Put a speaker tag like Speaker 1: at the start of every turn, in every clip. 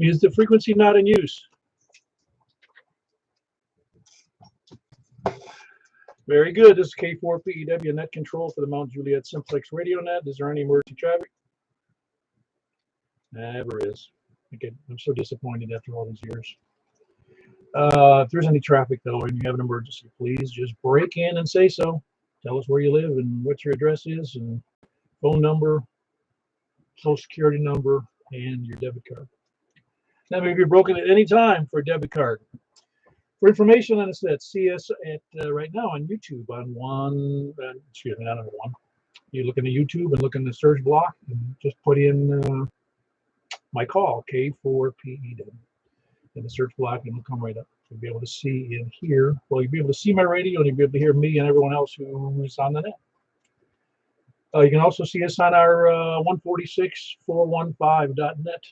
Speaker 1: Is the frequency not in use? Very good. This is K4PEW net control for the Mount Juliet Simplex radio net. Is there any emergency traffic? Never is. Okay, I'm so disappointed after all these years. If there's any traffic though and you have an emergency, please just break in and say so. Tell us where you live and what your address is and phone number, social security number, and your debit card. That may be broken at any time for a debit card. For information on this, see us at right now on YouTube on excuse me, not on one. You look into YouTube and look in the search block and just put in my call, K4PEW, in the search block, and it'll come right up. You'll be able to see in here. Well, you'll be able to see my radio, and you'll be able to hear me and everyone else who's on the net. You can also see us on our 146.415.net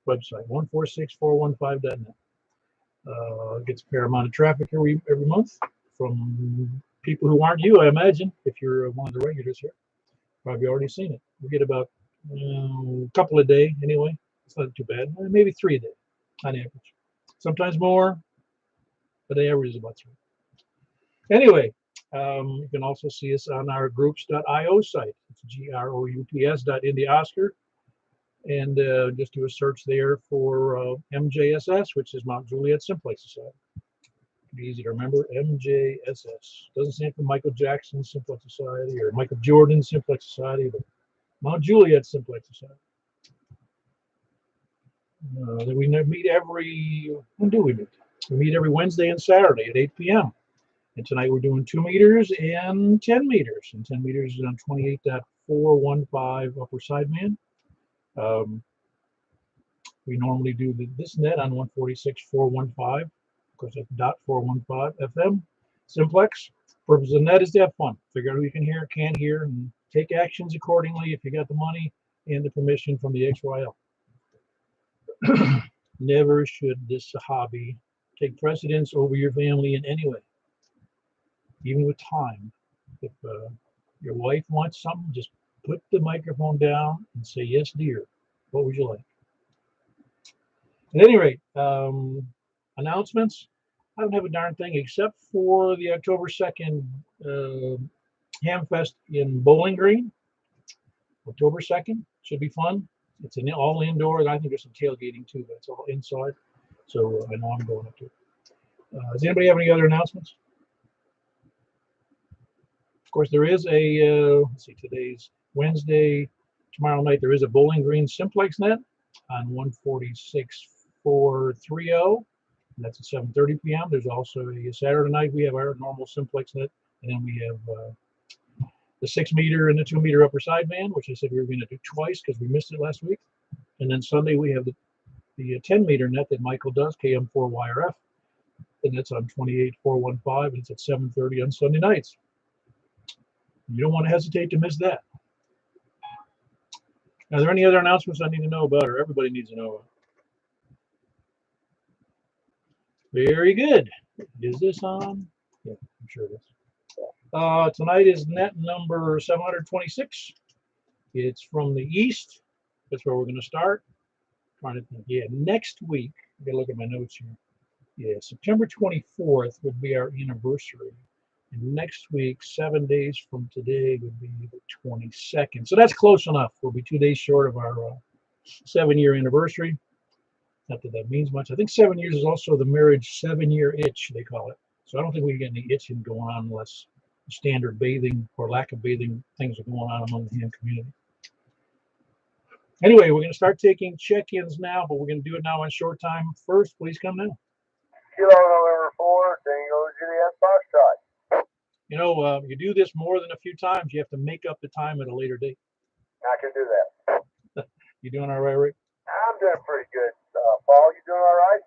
Speaker 1: website, 146.415.net. Gets a fair amount of traffic every month from people who aren't you, I imagine. If you're one of the regulars here, probably already seen it. We get about a couple a day anyway. It's not too bad. Maybe 3 a day on average. Sometimes more, but the average is about 3. Anyway, you can also see us on our groups.io site. It's groups.India and just do a search there for MJSS, which is Mount Juliet Simplex Society. Be easy to remember, MJSS. Doesn't stand for Michael Jackson Simplex Society or Michael Jordan Simplex Society, but Mount Juliet Simplex Society. We meet when do we meet? We meet every Wednesday and Saturday at 8 p.m. And tonight we're doing 2 meters and 10 meters. And 10 meters is on 28.415 upper sideman. We normally do this net on 146.415. Of course, that's .415 FM. Simplex. Purpose of the net is to have fun. Figure out who you can hear, can't hear, and take actions accordingly if you got the money and the permission from the XYL. Never should this hobby take precedence over your family in any way, even with time. If your wife wants something, just put the microphone down and say, yes, dear. What would you like? At any rate, announcements. I don't have a darn thing except for the October 2nd Hamfest in Bowling Green. October 2nd. Should be fun. It's all indoor, and I think there's some tailgating too, but it's all inside. So I know I'm going up to it. Does anybody have any other announcements? Of course, there is a, let's see, today's Wednesday. Tomorrow night, there is a Bowling Green Simplex net on 146.430. That's at 7:30 p.m. There's also a Saturday night. We have our normal Simplex net, and then we have the 6 meter and the 2 meter upper sideband, which I said we were going to do twice because we missed it last week. And then Sunday we have the 10 meter net that Michael does, KM4YRF, and that's on 28.415, and it's at 7:30 on Sunday nights. You don't want to hesitate to miss that. Are there any other announcements I need to know about, or everybody needs to know about? Very good. Is this on? Yeah, I'm sure it is. Tonight is net number 726. It's from the east. That's where we're going to start. Trying to think. Yeah, next week. I got to look at my notes here. Yeah, September 24th would be our anniversary. And next week, 7 days from today, would be the 22nd. So that's close enough. We'll be 2 days short of our 7-year anniversary. Not that that means much. I think 7 years is also the marriage 7-year itch, they call it. So I don't think we get any itching going on unless standard bathing or lack of bathing things are going on among the ham community. Anyway, we're going to start taking check-ins now, but we're going to do it now in short time. First, please come now.
Speaker 2: Kilo November 4, Tango Juliet Foxtrot.
Speaker 1: You know, you do this more than a few times, you have to make up the time at a later date.
Speaker 2: I can do that.
Speaker 1: You doing all right, Rick?
Speaker 2: I'm doing pretty good. Paul, you doing all right?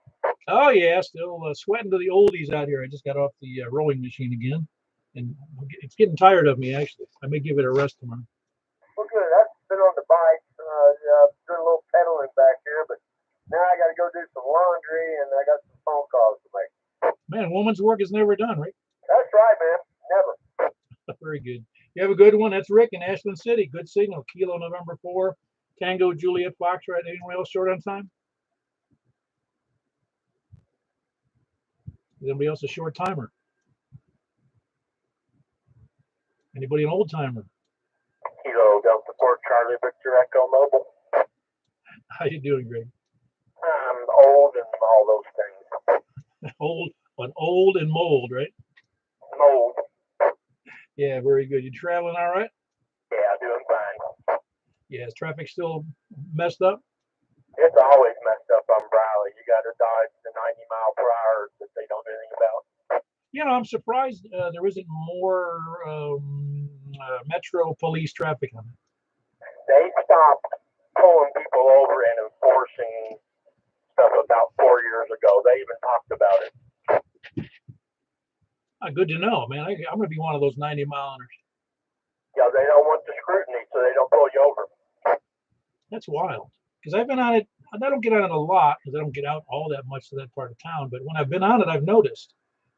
Speaker 1: Oh, yeah, still sweating to the oldies out here. I just got off the rowing machine again, and it's getting tired of me, actually. I may give it a rest tomorrow.
Speaker 2: Well, good. I've been on the bike, doing a little pedaling back here, but now I got to go do some laundry, and I got some phone calls to make.
Speaker 1: Man, woman's work is never done, right?
Speaker 2: That's right, man. Never.
Speaker 1: Very good. You have a good one. That's Rick in Ashland City. Good signal. Kilo November 4, Tango Juliet Foxtrot. Anyone else short on time? Is anybody else a short timer? Anybody an old timer?
Speaker 2: Kilo Delta 4 Charlie Victor Echo Mobile.
Speaker 1: How you doing, Greg?
Speaker 2: I'm old and all those things.
Speaker 1: Old and mold, right?
Speaker 2: Mold.
Speaker 1: Yeah, very good. You traveling all right?
Speaker 2: Yeah, doing fine.
Speaker 1: Yeah, is traffic still messed up?
Speaker 2: It's always messed up on Briley. You got to dodge the 90-mile-per-hour that they don't do anything about.
Speaker 1: You know, I'm surprised there isn't more Metro police traffic on it.
Speaker 2: They stopped pulling people over and enforcing stuff about 4 years ago. They even talked about it.
Speaker 1: Good to know, man. I'm going to be one of those 90-mile-ers.
Speaker 2: Yeah, they don't want the scrutiny, so they don't pull you over.
Speaker 1: That's wild. Because I've been on it. I don't get on it a lot because I don't get out all that much to that part of town. But when I've been on it, I've noticed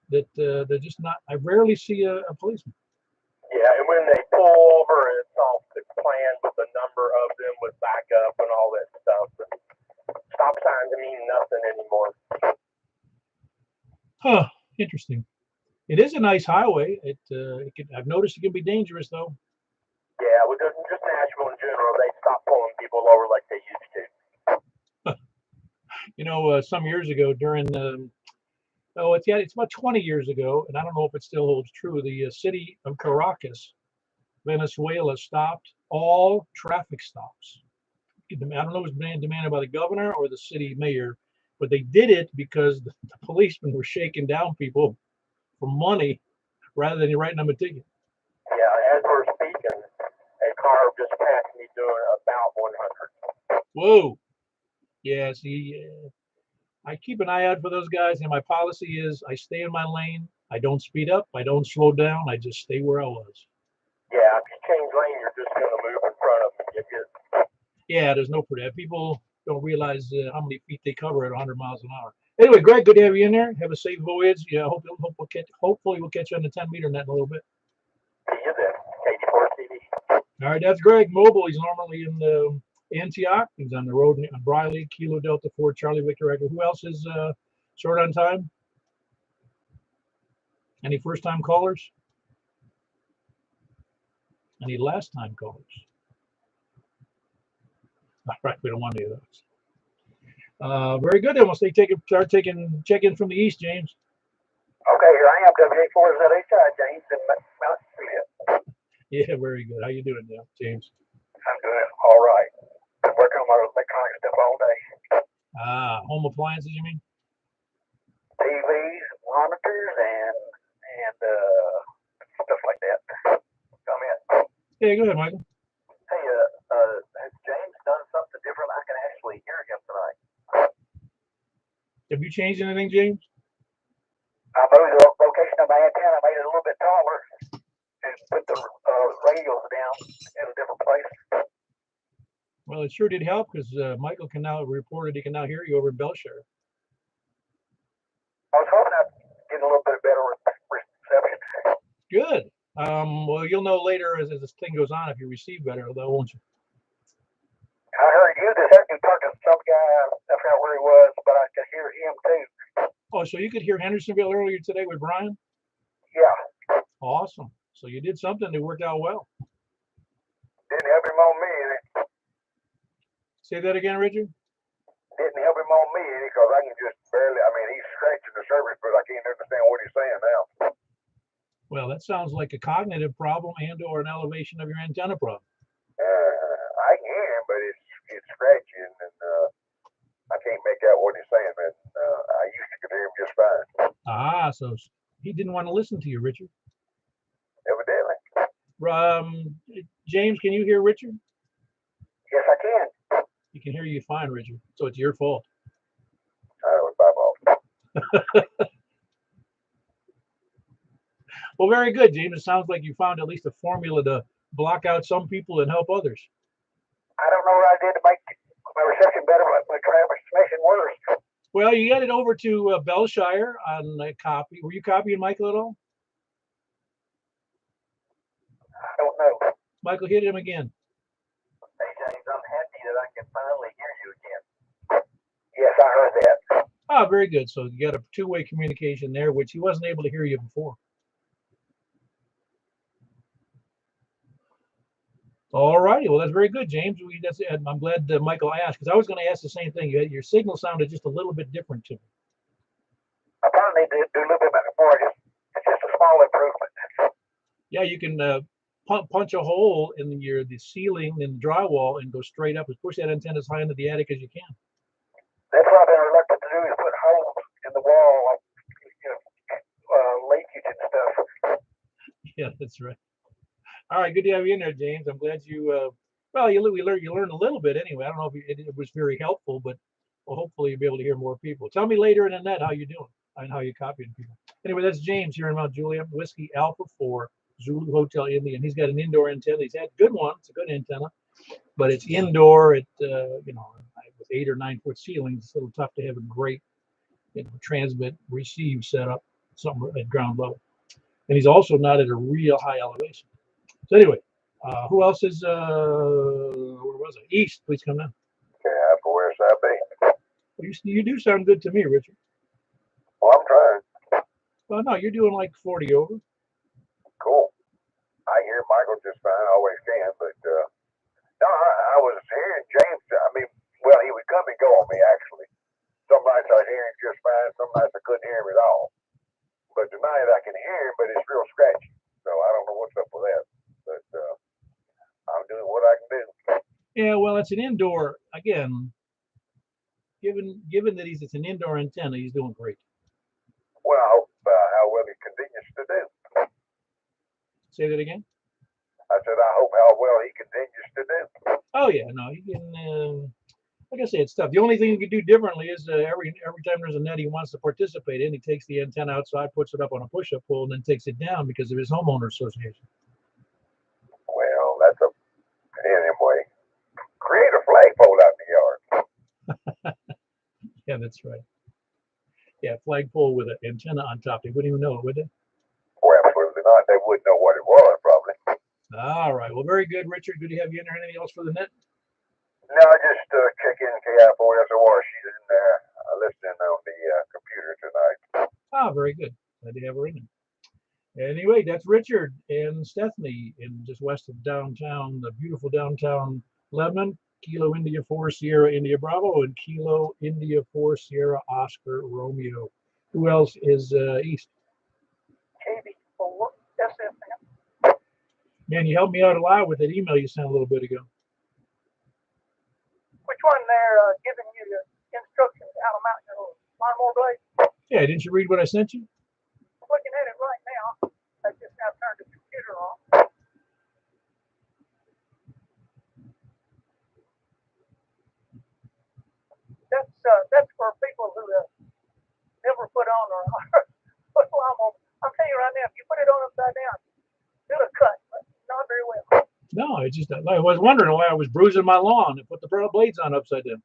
Speaker 1: that they're just not. I rarely see a policeman.
Speaker 2: Yeah, and when they pull over, it's all planned with the number of them with backup and all that stuff. And stop signs mean nothing anymore.
Speaker 1: Huh. Interesting. It is a nice highway. I've noticed it can be dangerous though.
Speaker 2: Yeah, with just Nashville in general, they stopped pulling people over like they used to.
Speaker 1: You know, some years ago during it's about 20 years ago, and I don't know if it still holds true. The city of Caracas, Venezuela, stopped all traffic stops. I don't know if it was demanded by the governor or the city mayor, but they did it because the policemen were shaking down people for money rather than writing them a ticket.
Speaker 2: Yeah, as we're speaking, a car just passed me doing about 100.
Speaker 1: Whoa. Yeah, see, I keep an eye out for those guys, and my policy is I stay in my lane. I don't speed up. I don't slow down. I just stay where I was.
Speaker 2: Yeah, if you change lane, you're just going to move in front of them and get hit.
Speaker 1: Yeah, there's no protect. People don't realize how many feet they cover at 100 miles an hour. Anyway, Greg, good to have you in there. Have a safe voyage. Yeah, hopefully we'll catch you on the 10-meter net in a little bit.
Speaker 2: See you then, 84 CD.
Speaker 1: All right, that's Greg Mobile. He's normally in Antioch. He's on the road on Briley, Kilo Delta 4, Charlie Victor Echo. Who else is short on time? Any first-time callers? Any last-time callers? All right, we don't want any of those. Very good. Then we'll start taking check-in from the east, James.
Speaker 2: Okay, here I am, WA4ZHI, James in Mount Juliet.
Speaker 1: Yeah, very good. How you doing now, James?
Speaker 2: I'm doing all right. Been working on my electronic stuff all day.
Speaker 1: Home appliances, you mean?
Speaker 2: TVs, monitors, and stuff like that. Come in.
Speaker 1: Yeah, go ahead, Michael.
Speaker 2: Hey, has James done something different? I can actually hear him tonight.
Speaker 1: Have you changed anything, James?
Speaker 2: I moved the location of my antenna, made it a little bit taller, and put the radios down in a different place.
Speaker 1: Well, it sure did help because Michael can now report he can now hear you over in Belshire.
Speaker 2: I was hoping I'd get a little bit better reception.
Speaker 1: Good. Well, you'll know later as this thing goes on if you receive better, though, won't you?
Speaker 2: I heard you this afternoon talking to some guy. I forgot where he was, but I could hear him too.
Speaker 1: Oh, so you could hear Hendersonville earlier today with Brian?
Speaker 2: Yeah.
Speaker 1: Awesome. So you did something that worked out well.
Speaker 2: Didn't help him on me any.
Speaker 1: Say that again, Richard?
Speaker 2: Didn't help him on me any because I can just barely, he's scratching the surface, but I can't understand what he's saying now.
Speaker 1: Well, that sounds like a cognitive problem and or an elevation of your antenna problem.
Speaker 2: I can hear him, but it's scratching, and I can't make out what he's saying. And I used to hear him just fine.
Speaker 1: So he didn't want to listen to you, Richard.
Speaker 2: Evidently.
Speaker 1: James, can you hear Richard?
Speaker 2: Yes, I can.
Speaker 1: He can hear you fine, Richard. So it's your fault.
Speaker 2: It was my fault.
Speaker 1: Well, very good, James. It sounds like you found at least a formula to block out some people and help others.
Speaker 2: I don't know what I did to make my reception better, but my transmission worse.
Speaker 1: Well, you got it over to Belshire on a copy. Were you copying Michael at all?
Speaker 2: I don't know.
Speaker 1: Michael, hit him again.
Speaker 2: Hey, James, I'm happy that I can finally hear you again. Yes, I heard that.
Speaker 1: Ah, very good. So you got a two-way communication there, which he wasn't able to hear you before. All righty. Well, that's very good, James. I'm glad Michael asked because I was going to ask the same thing. Your signal sounded just a little bit different to me.
Speaker 2: I probably need to do a little bit more. It's just a small improvement.
Speaker 1: Yeah, you can punch a hole in the ceiling in the drywall and go straight up and push that antenna as high into the attic as you can.
Speaker 2: That's what I've been reluctant to do is put holes in the wall, like leakage and stuff.
Speaker 1: Yeah, that's right. All right, good to have you in there, James. I'm glad you. Well, you learned a little bit anyway. I don't know if it was very helpful, but well, hopefully you'll be able to hear more people. Tell me later in the net how you're doing and how you're copying people. Anyway, that's James here in Mount Juliet, Whiskey Alpha 4, Zulu Hotel India, and he's got an indoor antenna. He's had a good one. It's a good antenna, but it's indoor. With 8 or 9 foot ceilings, it's a little tough to have a great transmit receive setup something at ground level. And he's also not at a real high elevation. So anyway, who else is where was it? East, please come down.
Speaker 2: Okay, where's that be?
Speaker 1: Well, you do sound good to me, Richard.
Speaker 2: Well, I'm trying.
Speaker 1: Well, no, you're doing like 40 over.
Speaker 2: Cool. I hear Michael just fine, always can, but no, I was hearing James. I mean, well, he would come and go on me actually. Some nights I'd hear him just fine, some nights I couldn't hear him at all. But tonight I can hear him, but it's real scratchy. So I don't know what's up with that. But I'm doing what I can do.
Speaker 1: Yeah, well, it's an indoor. Again, given that it's an indoor antenna, he's doing great.
Speaker 2: Well, I hope how well he continues to do.
Speaker 1: Say that again.
Speaker 2: I said I hope how well he continues to do.
Speaker 1: Oh yeah, no, he can. Like I say, it's tough. The only thing he can do differently is every time there's a net he wants to participate in, he takes the antenna outside, puts it up on a push-up pole, and then takes it down because of his homeowner association.
Speaker 2: Well, that's anyway. Create a flagpole out in the yard.
Speaker 1: Yeah, that's right. Yeah, flagpole with an antenna on top. They wouldn't even know it, would they?
Speaker 2: Well, absolutely not. They wouldn't know what it was, probably.
Speaker 1: All right. Well, very good, Richard. Good to have you in there. Anything else for the net?
Speaker 2: No, just checking KI4SOR. She's in there listening on the computer tonight.
Speaker 1: Ah, very good. Glad to have her in there. Anyway, that's Richard and Stephanie in just west of downtown, the beautiful downtown Lebanon. Kilo India 4 Sierra India Bravo and Kilo India 4 Sierra Oscar Romeo. Who else is east?
Speaker 2: KB4 SFM.
Speaker 1: Man, you helped me out a lot with that email you sent a little bit ago.
Speaker 2: Which one they're giving you the instructions how to mount your lawnmower blade?
Speaker 1: Yeah, didn't you read what I sent you?
Speaker 2: I'm looking at it right now. I just now turned the computer on. That's for people who never put on or put a lawnmower. I'm telling you right now, if you put it on upside down, it'll cut, but not very well.
Speaker 1: No, I was wondering why I was bruising my lawn and put the blades on upside down.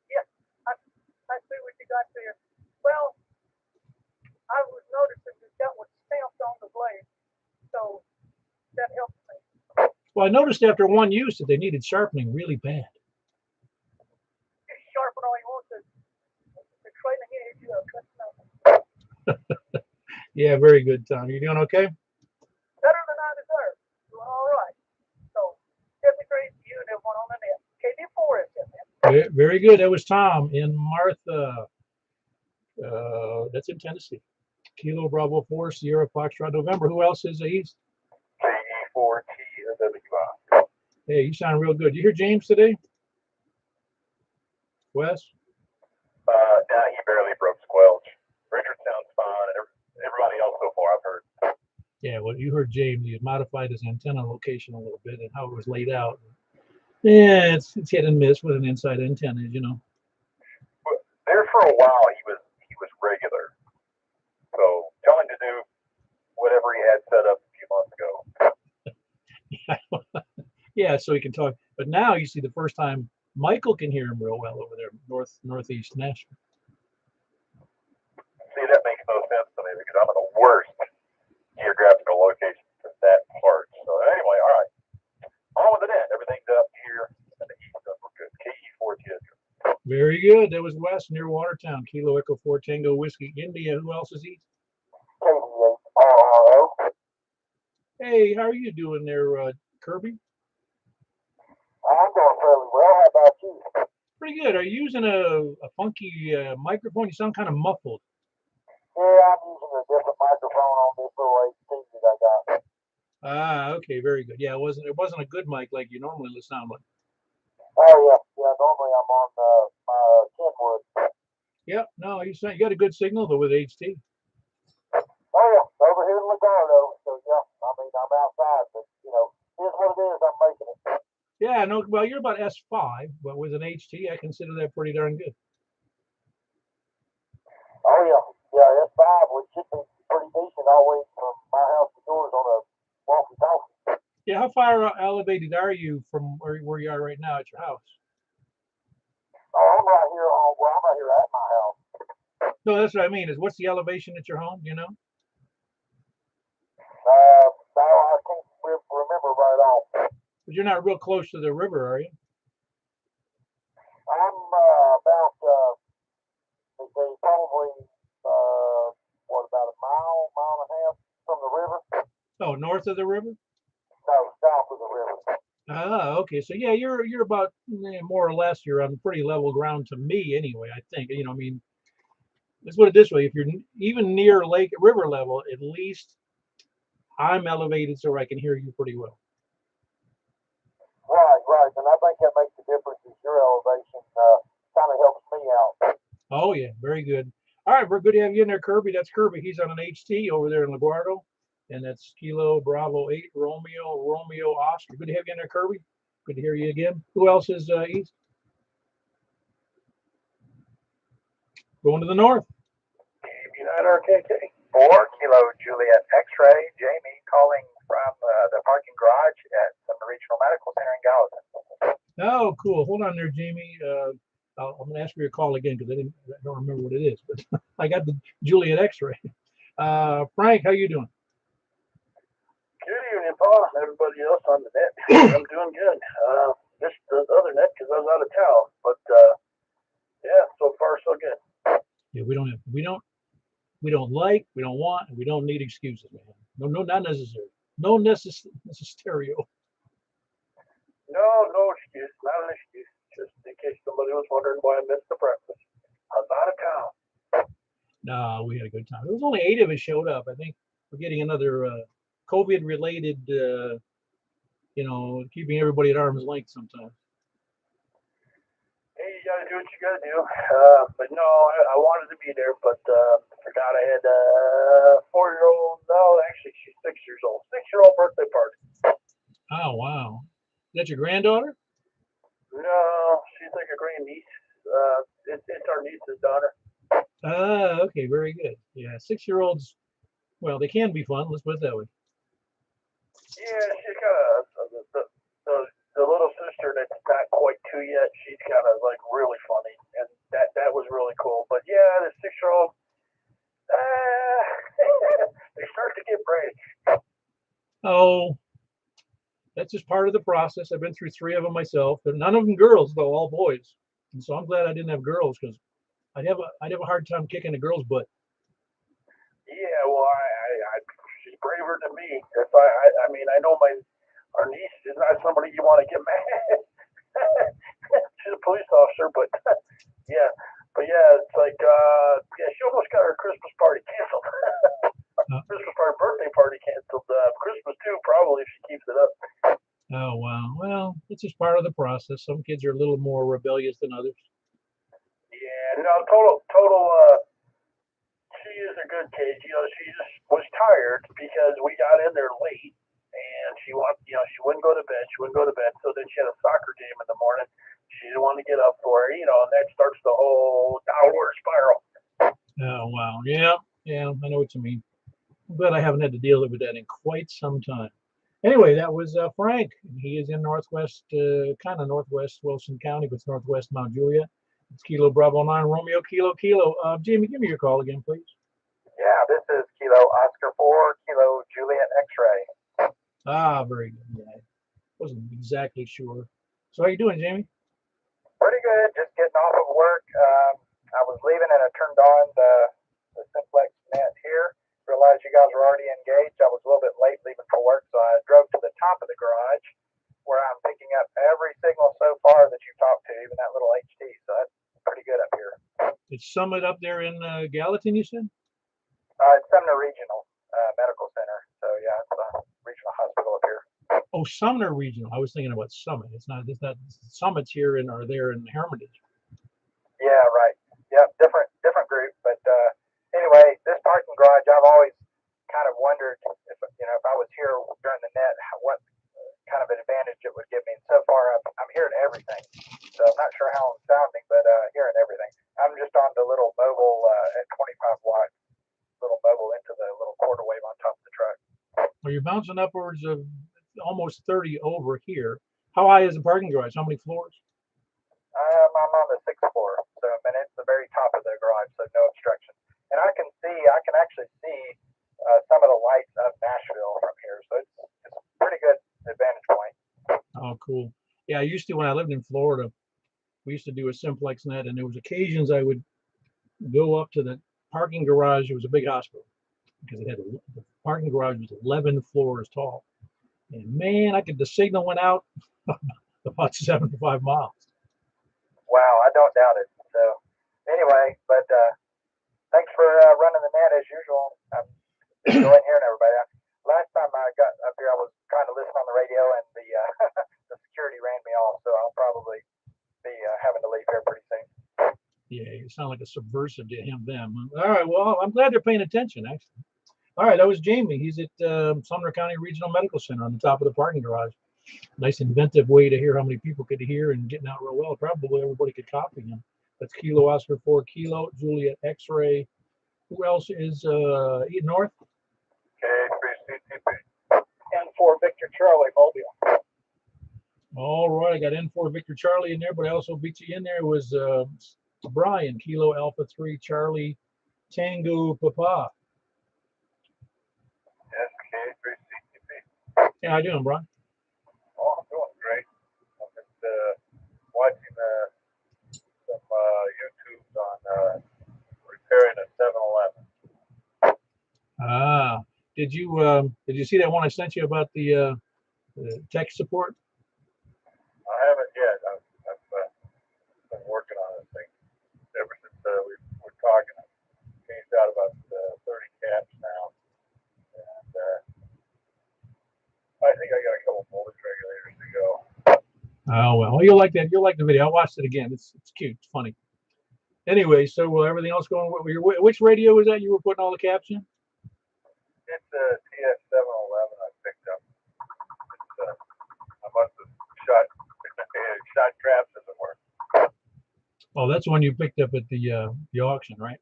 Speaker 2: Yeah, I see what you got there. Well, I was noticing that was stamped on the blade, so that helps me.
Speaker 1: Well, I noticed after one use that they needed sharpening really bad.
Speaker 2: Just sharpen all you want to. The trailing edge, you cut nothing.
Speaker 1: Yeah, very good, Tom. You doing okay?
Speaker 2: Better than I deserve. Doing all right. So, 73 to you and everyone on the net. KD4 is in there.
Speaker 1: Very good. That was Tom in Martha. That's in Tennessee. Kilo Bravo 4 Sierra Foxtrot November. Who else is east?
Speaker 2: KE4TWI.
Speaker 1: Hey, you sound real good. You hear James today? Wes?
Speaker 2: Nah, he barely broke squelch. Richard sounds fine, and everybody else so far I've heard.
Speaker 1: Yeah, well, you heard James. He had modified his antenna location a little bit and how it was laid out. Yeah, it's hit and miss with an inside antenna, you know.
Speaker 2: But there for a while, he was regular. So tell him to do whatever he had set up a few months ago.
Speaker 1: Yeah, so he can talk. But now you see the first time Michael can hear him real well over there, northeast Nashville.
Speaker 2: See, that makes no sense to me because I'm in the worst geographical location for that part. So anyway, all right. On with the net. Everything's up here in the east. We're good. KE4TW.
Speaker 1: Very good. That was West near Watertown. Kilo Echo 4 Tango Whiskey India. Who else is East?
Speaker 2: KDHRRO.
Speaker 1: Hey, how are you doing there, Kirby?
Speaker 2: I'm doing fairly well. How about you?
Speaker 1: Pretty good. Are you using a funky microphone? You sound kind of muffled.
Speaker 2: Yeah, I'm using a different microphone on this little HP that I got.
Speaker 1: Ah, okay, very good. Yeah, it wasn't a good mic like you normally sound like.
Speaker 2: Oh yeah, yeah. Normally I'm on my Kenwood.
Speaker 1: Yep. No, you got a good signal though with HT.
Speaker 2: Oh yeah, over here in Legardo. So yeah, I mean I'm outside, but here's what it is. I'm making it.
Speaker 1: Yeah, no, well, you're about S5, but with an HT, I consider that pretty darn good.
Speaker 2: Oh yeah, yeah. S5 which should be pretty decent always from my house to yours on a walkie-talkie.
Speaker 1: Yeah, how far elevated are you from where you are right now at your house?
Speaker 2: Oh, I'm right here on. Well, I'm right here at my house.
Speaker 1: No, that's what I mean. Is what's the elevation at your home? You know?
Speaker 2: No, I can't remember right off.
Speaker 1: But you're not real close to the river, are you?
Speaker 2: I'm about let's say probably what about a mile and a half from the river?
Speaker 1: Oh, north of the river?
Speaker 2: No, south of the river.
Speaker 1: Ah, okay. So yeah, you're about more or less you're on pretty level ground to me anyway. I think I mean, let's put it this way: if you're even near lake river level, at least I'm elevated so I can hear you pretty well.
Speaker 2: Right, right, and I think that makes a difference. Is your elevation kind of helps me out.
Speaker 1: Oh yeah, very good. All right, we're good to have you in there, Kirby. That's Kirby. He's on an HT over there in LaGuardo, and that's Kilo Bravo 8 Romeo Oscar. Good to have you in there, Kirby. Good to hear you again. Who else is east? Going to the north.
Speaker 2: United RKK. 4 Kilo Juliet X-ray. Jamie calling from the parking garage at the Regional Medical Center in Gallatin.
Speaker 1: Oh, cool. Hold on there, Jamie. I'm going to ask for your call again because I don't remember what it is, but I got the Juliet X-ray. Frank, how you doing?
Speaker 2: Good evening, Paul, and everybody else on the net. I'm doing good. Just the other net because I was out of town, but yeah, so far so good.
Speaker 1: Yeah, we don't like, we don't want, and we don't need excuses, man. No, not necessary. No necessary.
Speaker 2: No excuse, not an excuse. Just in case somebody was wondering why I missed the breakfast. I was out of town.
Speaker 1: No, we had a good time. There was only 8 of us showed up. I think we're getting another COVID-related, keeping everybody at arm's length sometimes.
Speaker 2: Hey, you gotta do what you gotta do. But no, I wanted to be there, but forgot I had a 4-year-old. No, actually, she's 6 years old. 6-year-old birthday party.
Speaker 1: Oh wow, is that your granddaughter?
Speaker 2: No, she's like a grandniece. It's our niece's daughter.
Speaker 1: Ah, okay, very good. Yeah, 6-year-olds. Well, they can be fun. Let's put it that way.
Speaker 2: Yeah, she's got the little sister that's not quite 2 yet. She's kind of like really funny, and that was really cool. But yeah, the 6-year-old, they start to get brave.
Speaker 1: Oh, that's just part of the process. I've been through 3 of them myself, but none of them girls, though, all boys. And so I'm glad I didn't have girls because I'd have a hard time kicking a girl's butt.
Speaker 2: Yeah, well, she's braver than me. If I mean, I know our niece is not somebody you want to get mad. She's a police officer, but yeah, it's like yeah, she almost got her Christmas party canceled. Christmas party, birthday party canceled. Christmas too, probably if she keeps it up.
Speaker 1: Oh wow. Well, it's just part of the process. Some kids are a little more rebellious than others.
Speaker 2: Yeah, no, total. She is a good kid. She just was tired because we got in there late, and she she wouldn't go to bed. She wouldn't go to bed. So then she had a soccer game in the morning. She didn't want to get up for it, and that starts the whole downward spiral.
Speaker 1: Oh wow. Yeah, I know what you mean. I'm glad I haven't had to deal with that in quite some time. Anyway, that was Frank. He is in northwest, kind of northwest Wilson County, but it's northwest Mount Juliet. It's Kilo Bravo 9 Romeo Kilo. Jamie, give me your call again, please.
Speaker 2: Yeah, this is Kilo Oscar 4 Kilo Juliet X-ray.
Speaker 1: Ah, very good. Yeah, I wasn't exactly sure. So how you doing, Jamie?
Speaker 3: Pretty good. Just getting off of work. I was leaving and I turned on the Simplex net here. Realized you guys were already engaged. I was a little bit late leaving for work, so I drove to the top of the garage where I'm picking up every signal so far that you talked to, even that little HT. So that's pretty good up here.
Speaker 1: It's Summit up there in Gallatin, you said?
Speaker 3: It's Sumner Regional Medical Center. So yeah, it's a regional hospital up here.
Speaker 1: Oh, Sumner Regional. I was thinking about Summit. It's not Summits here and are there in Hermitage.
Speaker 3: Yeah, right. Yep, different group. But anyway, this parking garage, I've always kind of wondered if I was here during the net, what kind of an advantage it would give me. And so far, I'm hearing everything. So I'm not sure how I'm sounding, but hearing everything. I'm just on the little mobile at 25 watt, little mobile into the little quarter wave on top of the truck.
Speaker 1: Well, you're bouncing upwards of almost 30 over here. How high is the parking garage? How many floors?
Speaker 3: I'm on the 6th floor, so it's the very top of the garage, so no obstruction. And I can actually see some of the lights of Nashville from here, so it's a pretty good advantage point.
Speaker 1: Oh, cool. Yeah, I used to, when I lived in Florida, we used to do a Simplex net, and there was occasions I would go up to the parking garage. It was a big hospital because the parking garage was 11 floors tall. And man, the signal went out about 75 miles.
Speaker 3: Wow, I don't doubt it. So anyway, but thanks for running the net as usual. I'm enjoying hearing everybody. Last time I got up here, I was trying to listen on the radio, and the the security ran me off. So I'll probably be having to leave here pretty soon.
Speaker 1: Yeah, you sound like a subversive to them. All right, well, I'm glad they're paying attention, actually. All right, that was Jamie. He's at Sumner County Regional Medical Center on the top of the parking garage. Nice inventive way to hear how many people could hear and getting out real well. Probably everybody could copy him. That's Kilo Oscar 4 Kilo, Juliet X-ray. Who else is Eat North?
Speaker 3: N4 Victor Charlie Mobile.
Speaker 1: All right, I got N4 Victor Charlie in there, but I also beat you in there was Brian, Kilo Alpha 3 Charlie Tango Papa.
Speaker 2: SK3CTP.
Speaker 1: Yeah, how you doing, Brian?
Speaker 2: Oh, I'm doing great. I'm just watching some YouTubes on repairing a 7-Eleven.
Speaker 1: Ah, did you see that one I sent you about the tech support?
Speaker 2: I haven't yet. I've been working on this thing ever since we were talking. I've changed out about 30 caps now, and I think I got a couple voltage regulators to go.
Speaker 1: Oh well, you'll like that. You'll like the video. I watched it again. It's cute. It's funny. Anyway, so everything else going? Which radio was that you were putting all the caps in?
Speaker 2: It's a TS711 I picked up. I must have shot traps as it were.
Speaker 1: Oh, that's the one you picked up at the auction, right?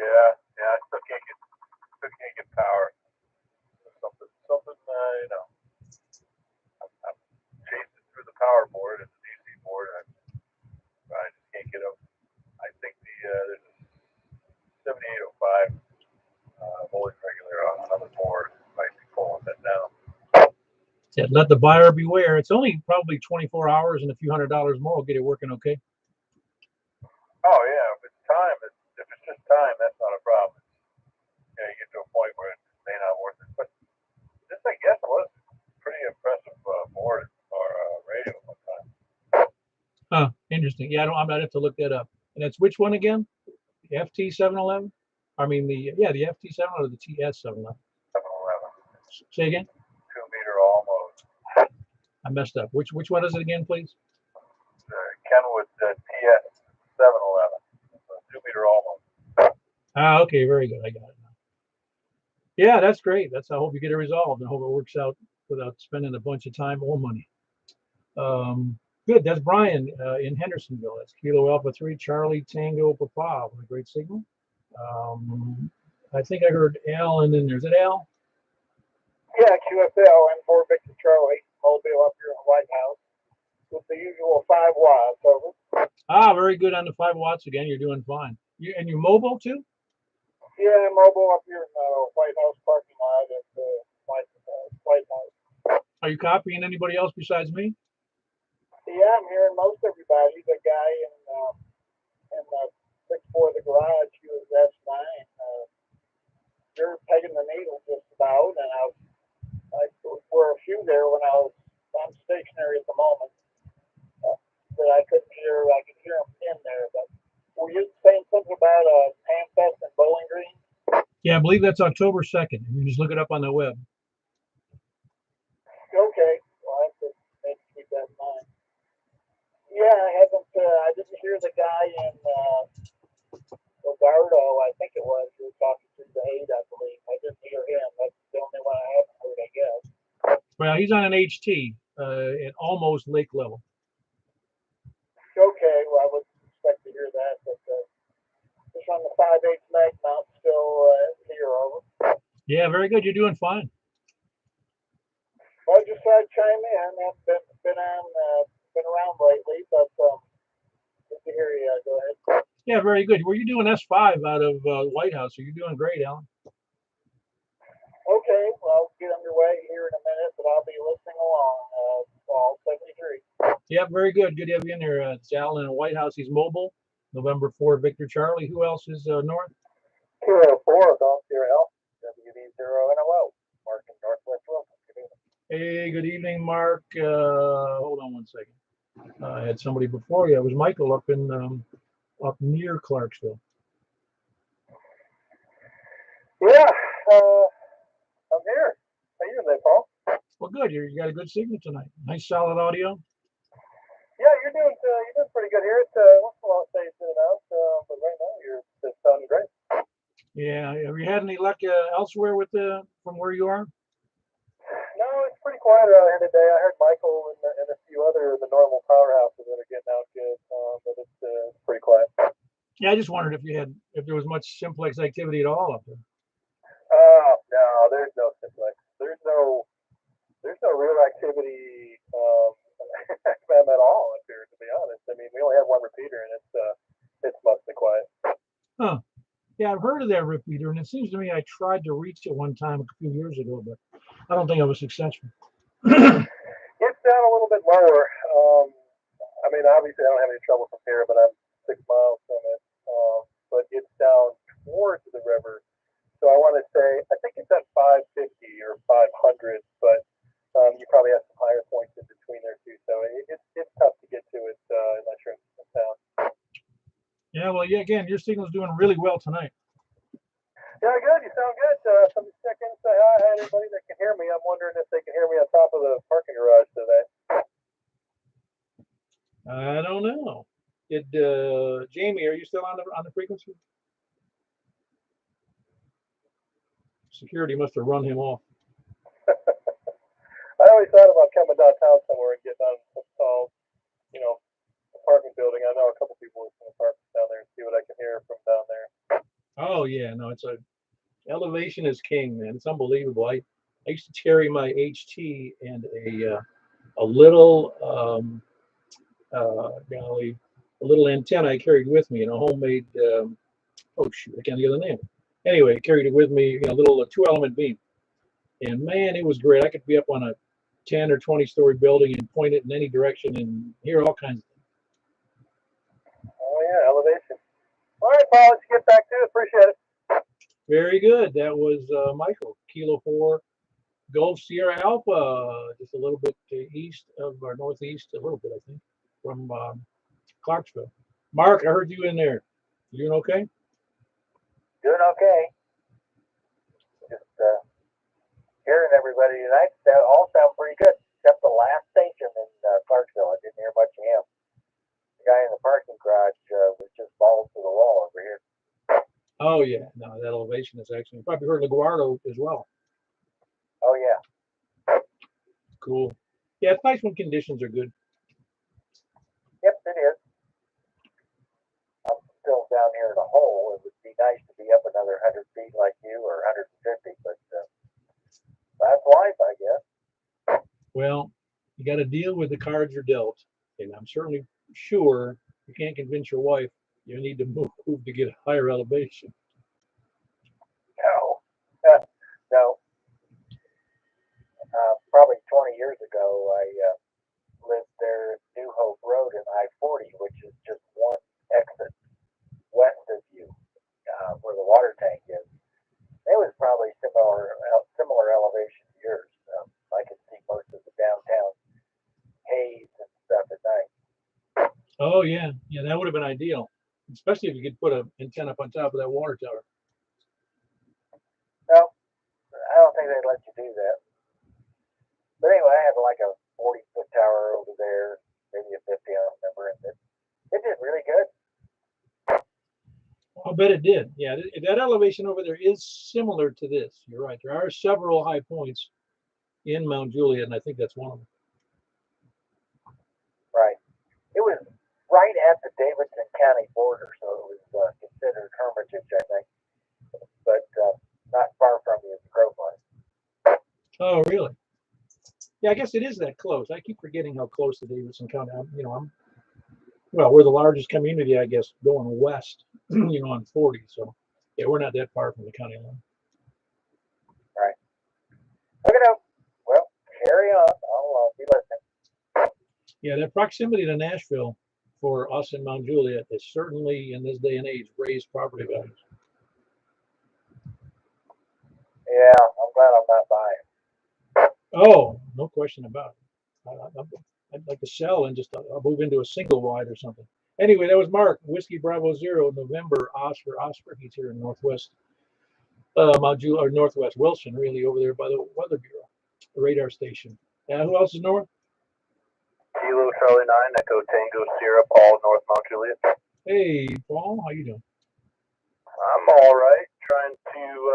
Speaker 2: Yeah. I still can't get power. Something. I'm chasing through the power board and the DC board, and I just can't get them. I think there's a 7805 voltage regulator on another board. Might be pulling that down.
Speaker 1: Said, let the buyer beware. It's only probably 24 hours and a few $100s more will get it working okay.
Speaker 2: Oh yeah, if it's just time, that's not a problem. You get to a point where it may not worth it. But this, I guess, was pretty impressive board or radio one time.
Speaker 1: Huh, interesting. Yeah, I'm gonna have to look that up. And that's which one again? The FT711? I mean the FT7 or the TS711?
Speaker 2: 711.
Speaker 1: Say again?
Speaker 2: 2-meter almost.
Speaker 1: I messed up. Which one is it again, please?
Speaker 2: Kenwood TS711. 2-meter almost.
Speaker 1: Ah, okay, very good. I got it now. Yeah, that's great. I hope you get it resolved and hope it works out without spending a bunch of time or money. Good. That's Brian in Hendersonville. That's Kilo Alpha 3 Charlie Tango Papa with a great signal. I think I heard Al, and then there's it Al.
Speaker 3: Yeah, QFL N4 Victor Charlie Mobile up here in the White House with the usual 5 watts. Over.
Speaker 1: Ah, very good on the 5 watts again. You're doing fine. You mobile too?
Speaker 3: Yeah, mobile up here in the White House parking lot at the White House.
Speaker 1: Are you copying anybody else besides me?
Speaker 3: Yeah, I'm hearing most everybody. The guy in the 6-4 of the garage, he was S9. You're pegging the needle just about, and I were a few there when I'm stationary at the moment. That I couldn't hear. I could hear them in there, but were you saying something about Ham Fest and Bowling Green?
Speaker 1: Yeah, I believe that's October 2nd. You can just look it up on the web.
Speaker 3: Okay, well, I have to maybe keep that in mind. Yeah, I haven't. I didn't hear the guy in Lagardo. I think it was. You were talking to the aide, I believe. I didn't hear him. That's the only one I haven't heard, I guess.
Speaker 1: Well, he's on an HT at almost lake level.
Speaker 3: Okay, well, I would expect to hear that, but just on the 5/8 leg mount, still here over.
Speaker 1: Yeah, very good. You're doing fine.
Speaker 3: Well, I just thought I'd chime in. I've been around lately, but good to hear you. Go ahead.
Speaker 1: Yeah, very good. Were you doing S5 out of White House? Are you doing great, Alan?
Speaker 3: Okay, well, I'll get underway here in a minute, but I'll be listening along. All 73.
Speaker 1: Yeah, very good. Good to have you in there. It's Alan in White House. He's mobile. November 4, Victor Charlie. Who else is north?
Speaker 2: Kilo 4, Golf Sierra WV0NOO, Mark in Northwest Wilson. Good evening.
Speaker 1: Hey, good evening, Mark. Hold on one second. I had somebody before you. It was Michael up near Clarksville.
Speaker 2: Yeah, I'm here. How you doing, Paul?
Speaker 1: Well, good. You got a good signal tonight. Nice, solid audio.
Speaker 2: Yeah, you're doing pretty good here. It's once in a while it's in and out, but right now it's sounding great.
Speaker 1: Yeah. Have you had any luck elsewhere with from where you are?
Speaker 2: No, it's pretty quiet around here today. I heard Michael and a few other of the normal powerhouses that are getting out good, but it's pretty quiet.
Speaker 1: Yeah, I just wondered if there was much Simplex activity at all up there.
Speaker 2: No, there's no Simplex. There's no real activity at all up here, to be honest. I mean, we only have one repeater, and it's mostly quiet.
Speaker 1: Huh. Yeah, I've heard of that repeater, and it seems to me I tried to reach it one time a few years ago, but I don't think I was successful.
Speaker 2: It's down a little bit lower. I mean, obviously, I don't have any trouble from here, but I'm 6 miles from it. But it's down towards the river. So I want to say, I think it's at 550 or 500, but you probably have some higher points in between there too. So it's tough to get to it unless you're in town.
Speaker 1: Yeah, well, yeah, again, your signal's doing really well tonight.
Speaker 2: Yeah, good. You sound good. Some seconds. Say hi to anybody that can hear me. I'm wondering if they can hear me on top of the parking garage today.
Speaker 1: I don't know. Did Jamie? Are you still on the frequency? Security must have run him off.
Speaker 2: I always thought about coming downtown somewhere and getting on a tall, apartment building. I know a couple people with some apartments down there and see what I can hear from down there.
Speaker 1: Oh yeah, no, elevation is king, man. It's unbelievable. I used to carry my HT and a little golly, a little antenna I carried with me, and a homemade oh shoot, I can't think of the name. Anyway, I carried it with me, a little 2-element beam, and man, it was great. I could be up on a 10 or 20-story building and point it in any direction and hear all kinds of things.
Speaker 2: Oh yeah, elevation. All right, Paul, let's get back to it. Appreciate it.
Speaker 1: Very good. That was Michael, Kilo 4, Golf Sierra Alpha, just a little bit east of, or northeast, a little bit, I think, from Clarksville. Mark, I heard you in there. You doing okay?
Speaker 2: Doing okay. Just hearing everybody tonight. That all sound pretty good, except the last station in Clarksville. I didn't hear much of him. The guy in the parking garage was just balls to the wall over here.
Speaker 1: Oh yeah, no, that elevation is excellent. You probably heard LaGuardo as well.
Speaker 2: Oh yeah.
Speaker 1: Cool. Yeah, it's nice when conditions are good.
Speaker 2: Yep, it is. I'm still down here in a hole. It would be nice to be up another 100 feet like you, or 150, but that's life, I guess.
Speaker 1: Well, you got to deal with the cards you're dealt, and I'm certainly sure you can't convince your wife you need to move to get a higher elevation.
Speaker 2: No. No. Probably 20 years ago, I lived there
Speaker 3: New Hope Road and I-40, which is just one exit west of you, where the water tank is. It was probably similar elevation to yours. I could see most of the downtown haze and stuff at night.
Speaker 1: Oh yeah, yeah, that would have been ideal, especially if you could put an antenna up on top of that water tower.
Speaker 3: No, I don't think they'd let you do that. But anyway, I had like a 40-foot tower over there, maybe a 50, I don't remember, and it did really good.
Speaker 1: I'll bet it did. Yeah, that elevation over there is similar to this. You're right. There are several high points in Mount Juliet, and I think that's one of them.
Speaker 3: Right. It was right at the Davidson County border, so it was considered hermitage, I think, but not far from you as the crow flies.
Speaker 1: Oh, really? Yeah, I guess it is that close. I keep forgetting how close to Davidson County. We're the largest community, I guess, going west, on 40. So, yeah, we're not that far from the county line.
Speaker 3: Right. Okay, well, carry on. I'll be listening.
Speaker 1: Yeah, that proximity to Nashville for us in Mount Juliet is certainly, in this day and age, raised property values.
Speaker 3: Yeah, I'm glad I'm not buying.
Speaker 1: Oh, no question about it. I'd like to sell and just move into a single wide or something. Anyway, that was Mark, Whiskey Bravo Zero, November, Oscar. He's here in Northwest Mount Juliet, or Northwest Wilson, really, over there by the Weather Bureau, the radar station. Who else is north?
Speaker 2: Kilo Charlie 9, Echo Tango Sierra, Paul, North Mount Juliet.
Speaker 1: Hey, Paul, how you doing?
Speaker 2: I'm all right, trying to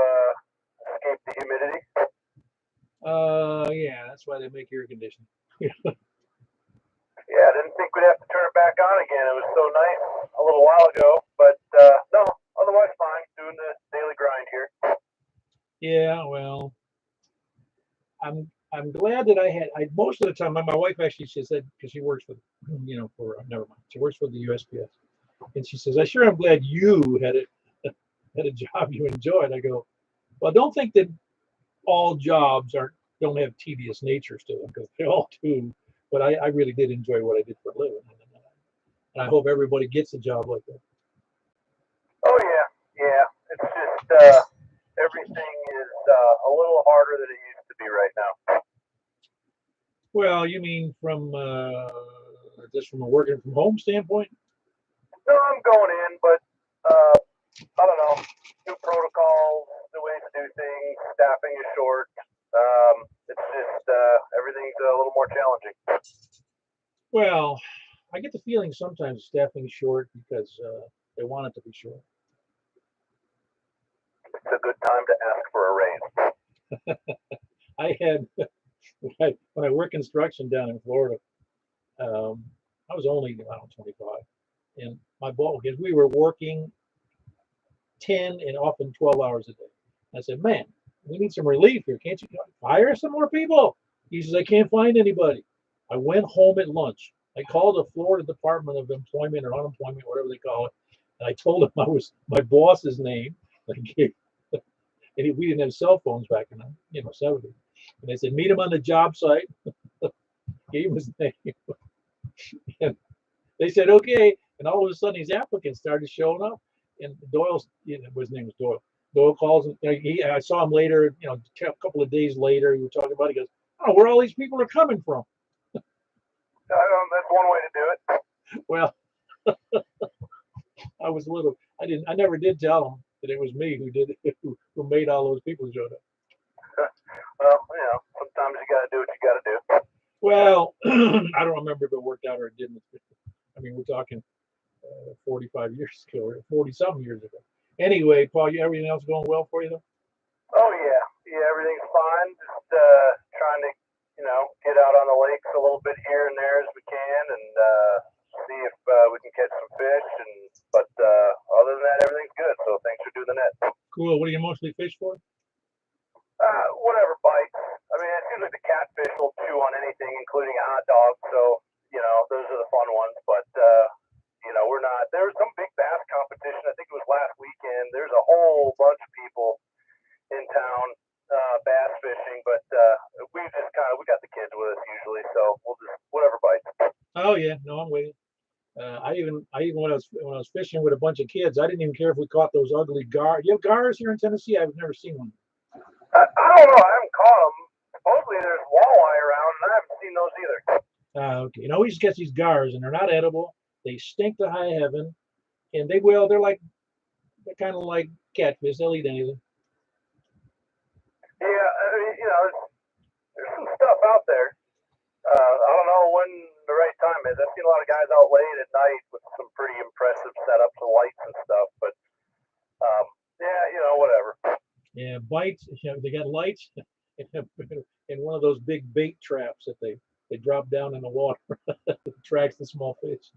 Speaker 2: escape the humidity.
Speaker 1: Yeah, that's why they make air conditioning.
Speaker 2: Yeah, I didn't think we'd have to turn it back on again. It was so nice a little while ago, but no, otherwise fine. Doing the daily grind here.
Speaker 1: Yeah, well, I'm glad that I most of the time, my wife actually, she said, because she works for, never mind, she works for the USPS, and she says, I'm glad you had a job you enjoyed. I go, well, don't think that all jobs don't have tedious natures to them, because they all do. But I really did enjoy what I did for a living, and I hope everybody gets a job like that.
Speaker 2: Oh yeah. It's just everything is a little harder than it used to be right now.
Speaker 1: Well, you mean from just from a working from home standpoint?
Speaker 2: No, I'm going in, but I don't know. New protocols, new ways to do things. Staffing is short. It's just everything's a little more challenging.
Speaker 1: Well, I get the feeling sometimes staffing is short because they want it to be short.
Speaker 2: It's a good time to ask for a raise.
Speaker 1: I had when I worked construction down in Florida, I was only 25, and my boss, because we were working 10 and often 12 hours a day. I said, man, we need some relief here. Can't you hire some more people? He says, I can't find anybody. I went home at lunch. I called the Florida Department of Employment or Unemployment, whatever they call it, and I told them I was my boss's name. And we didn't have cell phones back in the 70s. And they said, meet him on the job site. Gave him his name. And they said, okay. And all of a sudden, these applicants started showing up. And Doyle's, his name was Doyle. Doyle calls him. I saw him later, a couple of days later. We were talking about it. He goes, oh, where all these people are coming from.
Speaker 2: That's one way to do it.
Speaker 1: Well, I never did tell them that it was me who made all those people show up.
Speaker 2: Well, sometimes you got to do what you got to do.
Speaker 1: Well, I don't remember if it worked out or it didn't. I mean, we're talking 45 years ago or 40-something years ago. Anyway, Paul, everything else going well for you, though?
Speaker 2: Oh, yeah, everything's fine. Just trying to, get out on the lakes a little bit here and there as we can, and see if we can catch some fish. But other than that, everything's good. So thanks for doing the net.
Speaker 1: Cool. What do you mostly fish for?
Speaker 2: Whatever bites. I mean, it seems like the catfish will chew on anything, including a hot dog. So those are the fun ones. But we're not. There was some big bass competition. I think it was last weekend. There's a whole bunch of people in town bass fishing, but we got the kids with us usually, so we'll just whatever bites.
Speaker 1: Oh yeah, no, I'm with you. I even when I was fishing with a bunch of kids, I didn't even care if we caught those ugly gar. You have gars here in Tennessee? I've never seen one.
Speaker 2: I don't know. I haven't caught them. Supposedly there's walleye around, and I haven't seen those either.
Speaker 1: Okay, you know, we just get these gars, and they're not edible. They stink to high heaven, and they're kind of like catfish. They'll eat anything.
Speaker 2: Yeah, I mean, there's some stuff out there. I don't know when the right time is. I've seen a lot of guys out late at night with some pretty impressive setups and lights and stuff. But yeah, whatever.
Speaker 1: Yeah, bites. You know, they got lights and one of those big bait traps that they drop down in the water that attracts the small fish.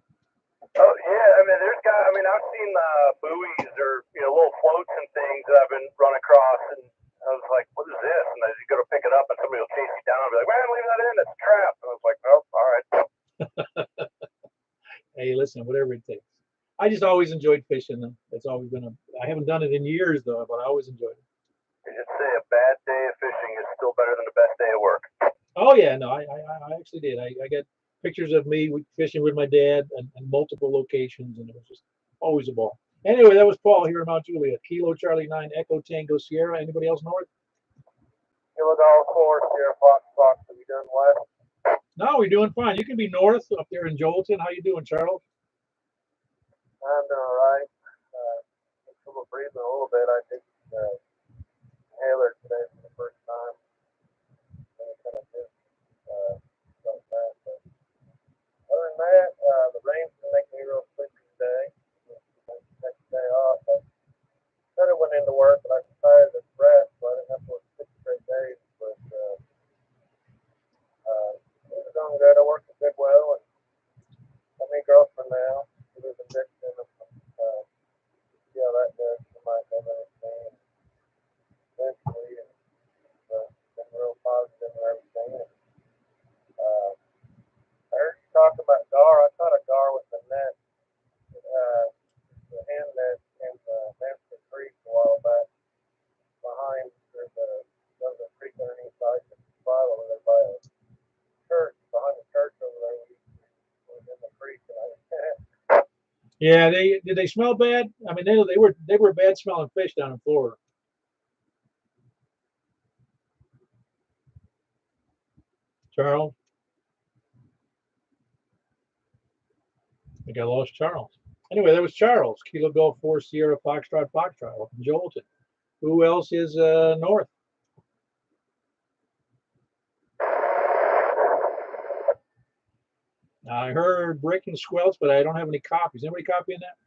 Speaker 2: Oh yeah, I mean, I've seen buoys or little floats and things that I've been run across, and I was like, "What is this?" And as you go to pick it up, and somebody will chase you down and be like, "Man, leave that in. It's a trap." And I was like, "Oh, all right."
Speaker 1: Hey, listen, whatever it takes. I just always enjoyed fishing them. That's always been I haven't done it in years though, but I always enjoyed it.
Speaker 2: You just say a bad day of fishing is still better than a best day of work.
Speaker 1: Oh yeah, no, I actually did. I got pictures of me fishing with my dad and multiple locations, and it was just always a ball. Anyway, that was Paul here in Mount Juliet. Kilo Charlie 9 Echo Tango Sierra. Anybody else north?
Speaker 3: Kilo Golf Course, Sierra Fox. Have you done west?
Speaker 1: No, we're doing fine. You can be north up there in Jolton. How you doing, Charles?
Speaker 3: I'm doing all right. I'm still breathing a little bit. I think inhaler today for the first time. Kind of just like that. But other than that, the rain's gonna make me real sleepy today. Next day off. I said I went into work, but I decided to rest, so I didn't have to work 6 straight days. But it was going good. I worked at Goodwill, and I have a girlfriend now. She lives in Dixon. See how that goes. She might have anything eventually, and been real positive and everything. And, I heard you talk about gar. I caught a gar with the net, the hand net in Mansfield Creek a while back. Behind there's a creek underneath the spot over there by a church. Behind the church over there, we was in the creek, and
Speaker 1: Yeah, did they smell bad? I mean, they were bad smelling fish down in Florida. Charles, I think I lost Charles. Anyway, that was Charles. Kilo Golf 4 Sierra Foxtrot up in Jolton. Who else is north? I heard breaking squelch, but I don't have any copies. Anybody copying that?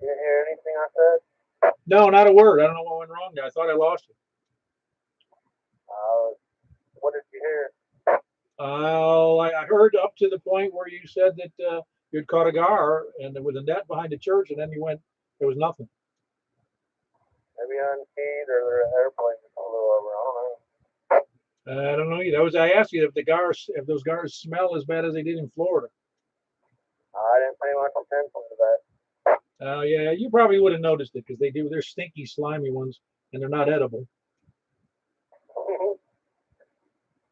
Speaker 3: you didn't hear anything I said?
Speaker 1: No, not a word. I don't know what went wrong there. I thought I lost you.
Speaker 3: What did you hear?
Speaker 1: I heard up to the point where you said that you'd caught a gar and there was a net behind the church, and then you went, there was nothing.
Speaker 3: Maybe unkeyed or their airplane just flew over. I don't know.
Speaker 1: I don't know either. I asked you if those gars smell as bad as they did in Florida.
Speaker 3: I didn't pay much attention to that.
Speaker 1: Yeah, you probably would have noticed it because they do. They're stinky, slimy ones, and they're not edible.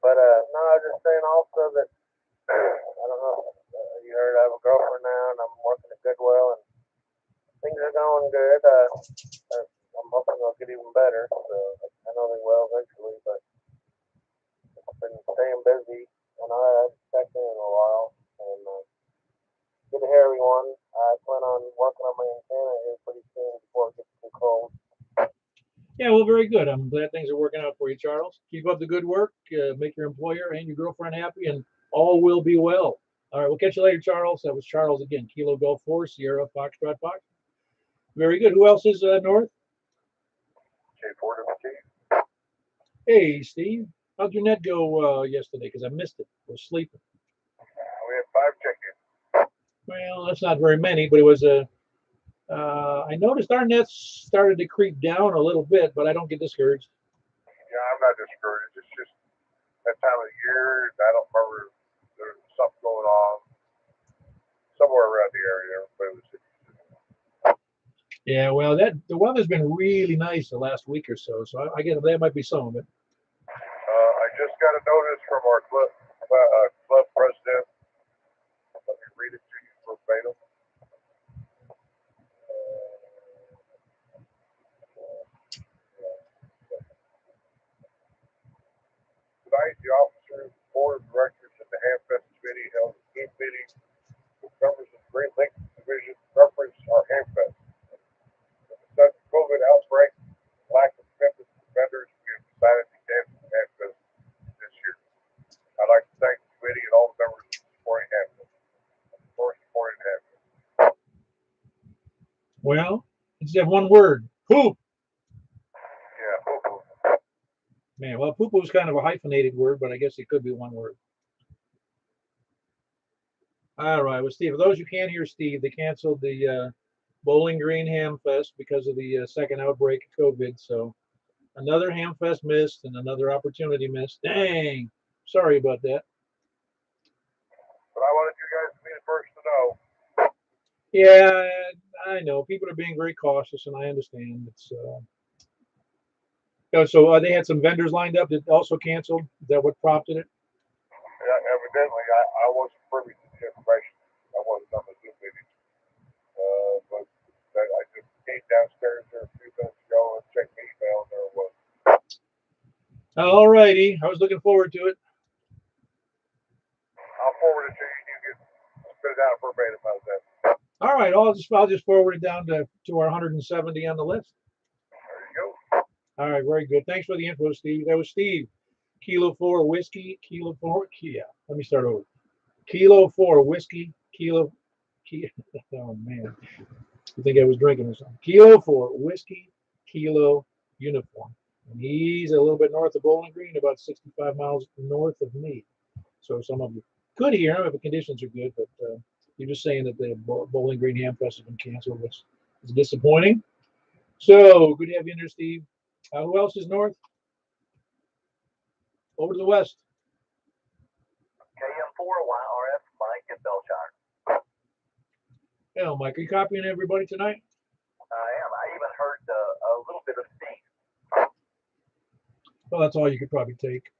Speaker 3: But no, I was just saying also that I don't know. You heard I have a girlfriend now, and I'm working at Goodwill, and things are going good. I'm hoping they'll get even better. So I know they will eventually, but I've been staying busy, and I haven't checked in a while. And get a hairy one. I plan on working on my antenna here pretty soon before it gets too cold.
Speaker 1: Yeah, well, very good. I'm glad things are working out for you, Charles. Keep up the good work. Make your employer and your girlfriend happy, and all will be well. All right, we'll catch you later, Charles. That was Charles again. Kilo Golf 4 Sierra Foxtrot Fox. Very good. Who else is north? Hey, Steve. How'd your net go yesterday? Because I missed it. I was sleeping.
Speaker 2: We had 5 chickens.
Speaker 1: Well, that's not very many, but it was a. I noticed our nets started to creep down a little bit, but I don't get discouraged.
Speaker 2: Yeah, I'm not discouraged. It's just that time of the year. I don't remember there's something going on somewhere around the area. Everybody was.
Speaker 1: Yeah, well, the weather's been really nice the last week or so, so I get that might be some of it.
Speaker 2: I just got a notice from our Club president. Let me read it to you verbatim. Tonight, the officers, board of directors, and the Hamfest committee held a Zoom meeting with members of the Great Lakes Division reference our Hamfest. With the sudden COVID outbreak and lack of commitment from vendors, we have decided to cancel the Hamfest this year. I'd like to thank the committee and all the members supporting Hamfest.
Speaker 1: Well, it's just one word. Poop.
Speaker 2: Yeah, poo-poo.
Speaker 1: Man, well, poo-poo is kind of a hyphenated word, but I guess it could be one word. All right. Well, Steve, for those who can't hear Steve, they canceled the Bowling Green Ham Fest because of the second outbreak of COVID. So another Ham Fest missed and another opportunity missed. Dang. Sorry about that.
Speaker 2: But I wanted you guys to be the first to know.
Speaker 1: Yeah, I know. People are being very cautious, and I understand. It's so they had some vendors lined up that also canceled. Is that what prompted it?
Speaker 2: Yeah, evidently, I wasn't privy to the information. I wasn't on the Zoom meeting. But I just came downstairs there a few minutes ago and checked the email, and there it was.
Speaker 1: All righty. I was looking forward to it.
Speaker 2: I'll forward it to you. You can spit it out verbatim. How's that?
Speaker 1: All right. I'll just forward it down to our 170 on the list.
Speaker 2: There you go.
Speaker 1: All right. Very good. Thanks for the info, Steve. That was Steve. Kilo 4 whiskey. Kilo 4. Yeah. Let me start over. Kilo 4 whiskey. Kilo. Oh man. You think I was drinking or something? Kilo 4 whiskey. Kilo uniform. And he's a little bit north of Bowling Green, about 65 miles north of me. So some of you could hear him if the conditions are good, but you're just saying that the Bowling Green Ham Fest has been canceled, which is disappointing. So good to have you in there, Steve. Who else is north? Over to the west.
Speaker 3: KM4YRF, Mike in Belshire.
Speaker 1: Yeah, Mike, are you copying everybody tonight?
Speaker 3: I am. I even heard a little bit of Steve.
Speaker 1: Well, that's all you could probably take.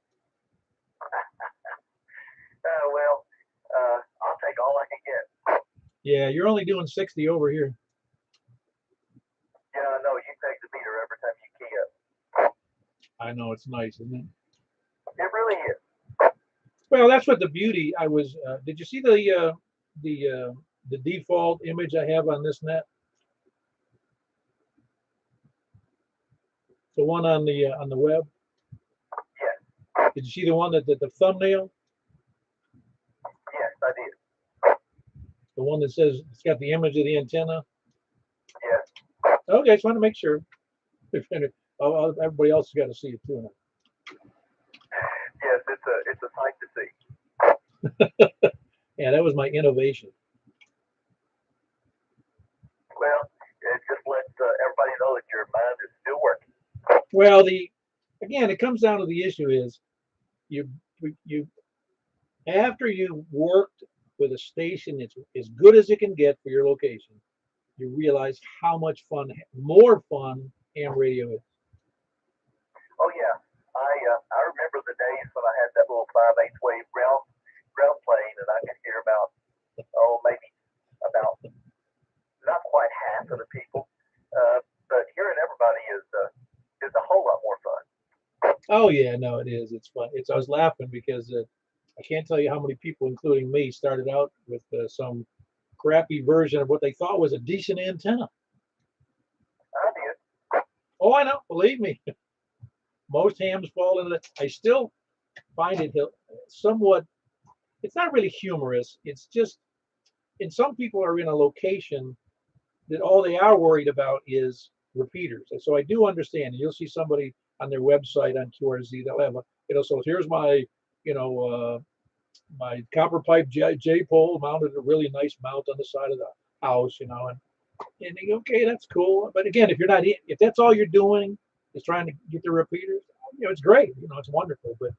Speaker 3: I'll take all I can get.
Speaker 1: Yeah, you're only doing 60 over here.
Speaker 3: Yeah, I know. You take the meter every time you key up.
Speaker 1: I know, it's nice, isn't it?
Speaker 3: It really is.
Speaker 1: Well, that's what the beauty. Did you see the default image I have on this net? The one on the web.
Speaker 3: Yes.
Speaker 1: Did you see the one that the thumbnail?
Speaker 3: Yes, I did.
Speaker 1: The one that says it's got the image of the antenna.
Speaker 3: Yes.
Speaker 1: Okay, just want to make sure. Everybody else has got to see it too.
Speaker 3: Yes, it's a sight to see.
Speaker 1: Yeah, that was my innovation.
Speaker 3: Well, it just lets everybody know that your mind is still working.
Speaker 1: Well, again, it comes down to the issue is you after you worked with a station that's as good as it can get for your location, you realize how much more fun ham radio is.
Speaker 3: Oh yeah, I remember the days when I had that little 5/8 wave ground plane, and I could hear maybe about not quite half of the people, but hearing everybody is a whole lot more fun.
Speaker 1: Oh yeah, no, it is. It's fun. I was laughing because I can't tell you how many people, including me, started out with some crappy version of what they thought was a decent antenna.
Speaker 3: I did.
Speaker 1: Oh, I know. Believe me, most hams fall into that. I still find it somewhat. It's not really humorous. It's just, and some people are in a location that all they are worried about is repeaters. And so I do understand. You'll see somebody on their website on QRZ, they'll have so here's my, my copper pipe J pole mounted a really nice mount on the side of the house, and they go, okay, that's cool. But again, if that's all you're doing is trying to get the repeaters, it's great. It's wonderful, but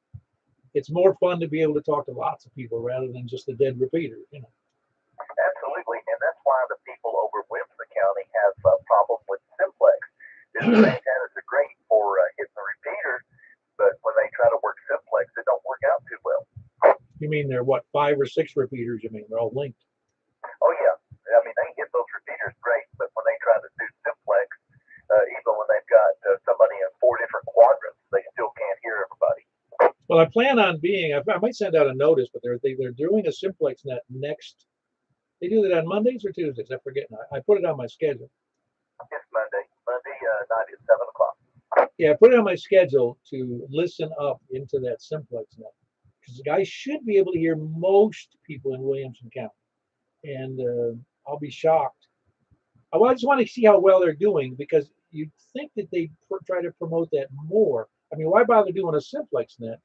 Speaker 1: it's more fun to be able to talk to lots of people rather than just the dead repeater,
Speaker 3: Absolutely, and that's why the people over Williamson County have a problem with Simplex. These antennas are great for hitting the repeater, but when they try to work Simplex, it don't work out too well.
Speaker 1: You mean they're what, 5 or 6 repeaters? You mean they're all linked?
Speaker 2: Oh yeah, I mean they can get those repeaters great, but when they try to do simplex, even when they've got somebody in 4 different quadrants, they still can't hear everybody.
Speaker 1: Well, I plan on being. I might send out a notice, but they're doing a Simplex net next. They do that on Mondays or Tuesdays. I forget now. I put it on my schedule.
Speaker 2: It's Monday night at 7 o'clock.
Speaker 1: Yeah, I put it on my schedule to listen up into that Simplex net because I should be able to hear most people in Williamson County, and I'll be shocked. I just want to see how well they're doing because you'd think that they try to promote that more. I mean, why bother doing a Simplex net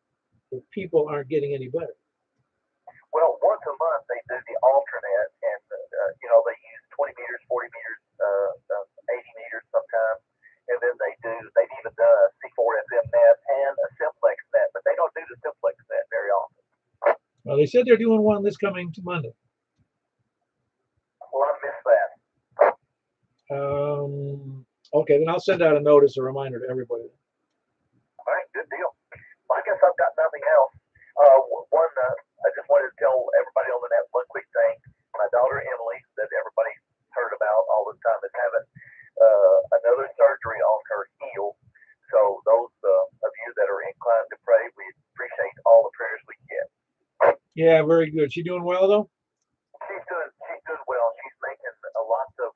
Speaker 1: if people aren't getting any better?
Speaker 2: Well, once a month they do the alternate, and they use 20 meters, 40 meters, 80 meters sometimes, and then they've even done a C4FM net and a Simplex net, but they don't do the Simplex net very often.
Speaker 1: Well, they said they're doing one this coming Monday.
Speaker 2: Well, I missed that.
Speaker 1: Okay, then I'll send out a notice, a reminder to everybody.
Speaker 2: All right, good deal. Well, I guess I've got nothing else. I just wanted to tell everybody on the net one quick thing. My daughter Emily, that everybody's heard about all this time, is having another surgery on her heel. So those of you that are inclined to pray, we appreciate all the prayers we get.
Speaker 1: Yeah, very good. She doing well though?
Speaker 2: She's doing well. She's making a lot of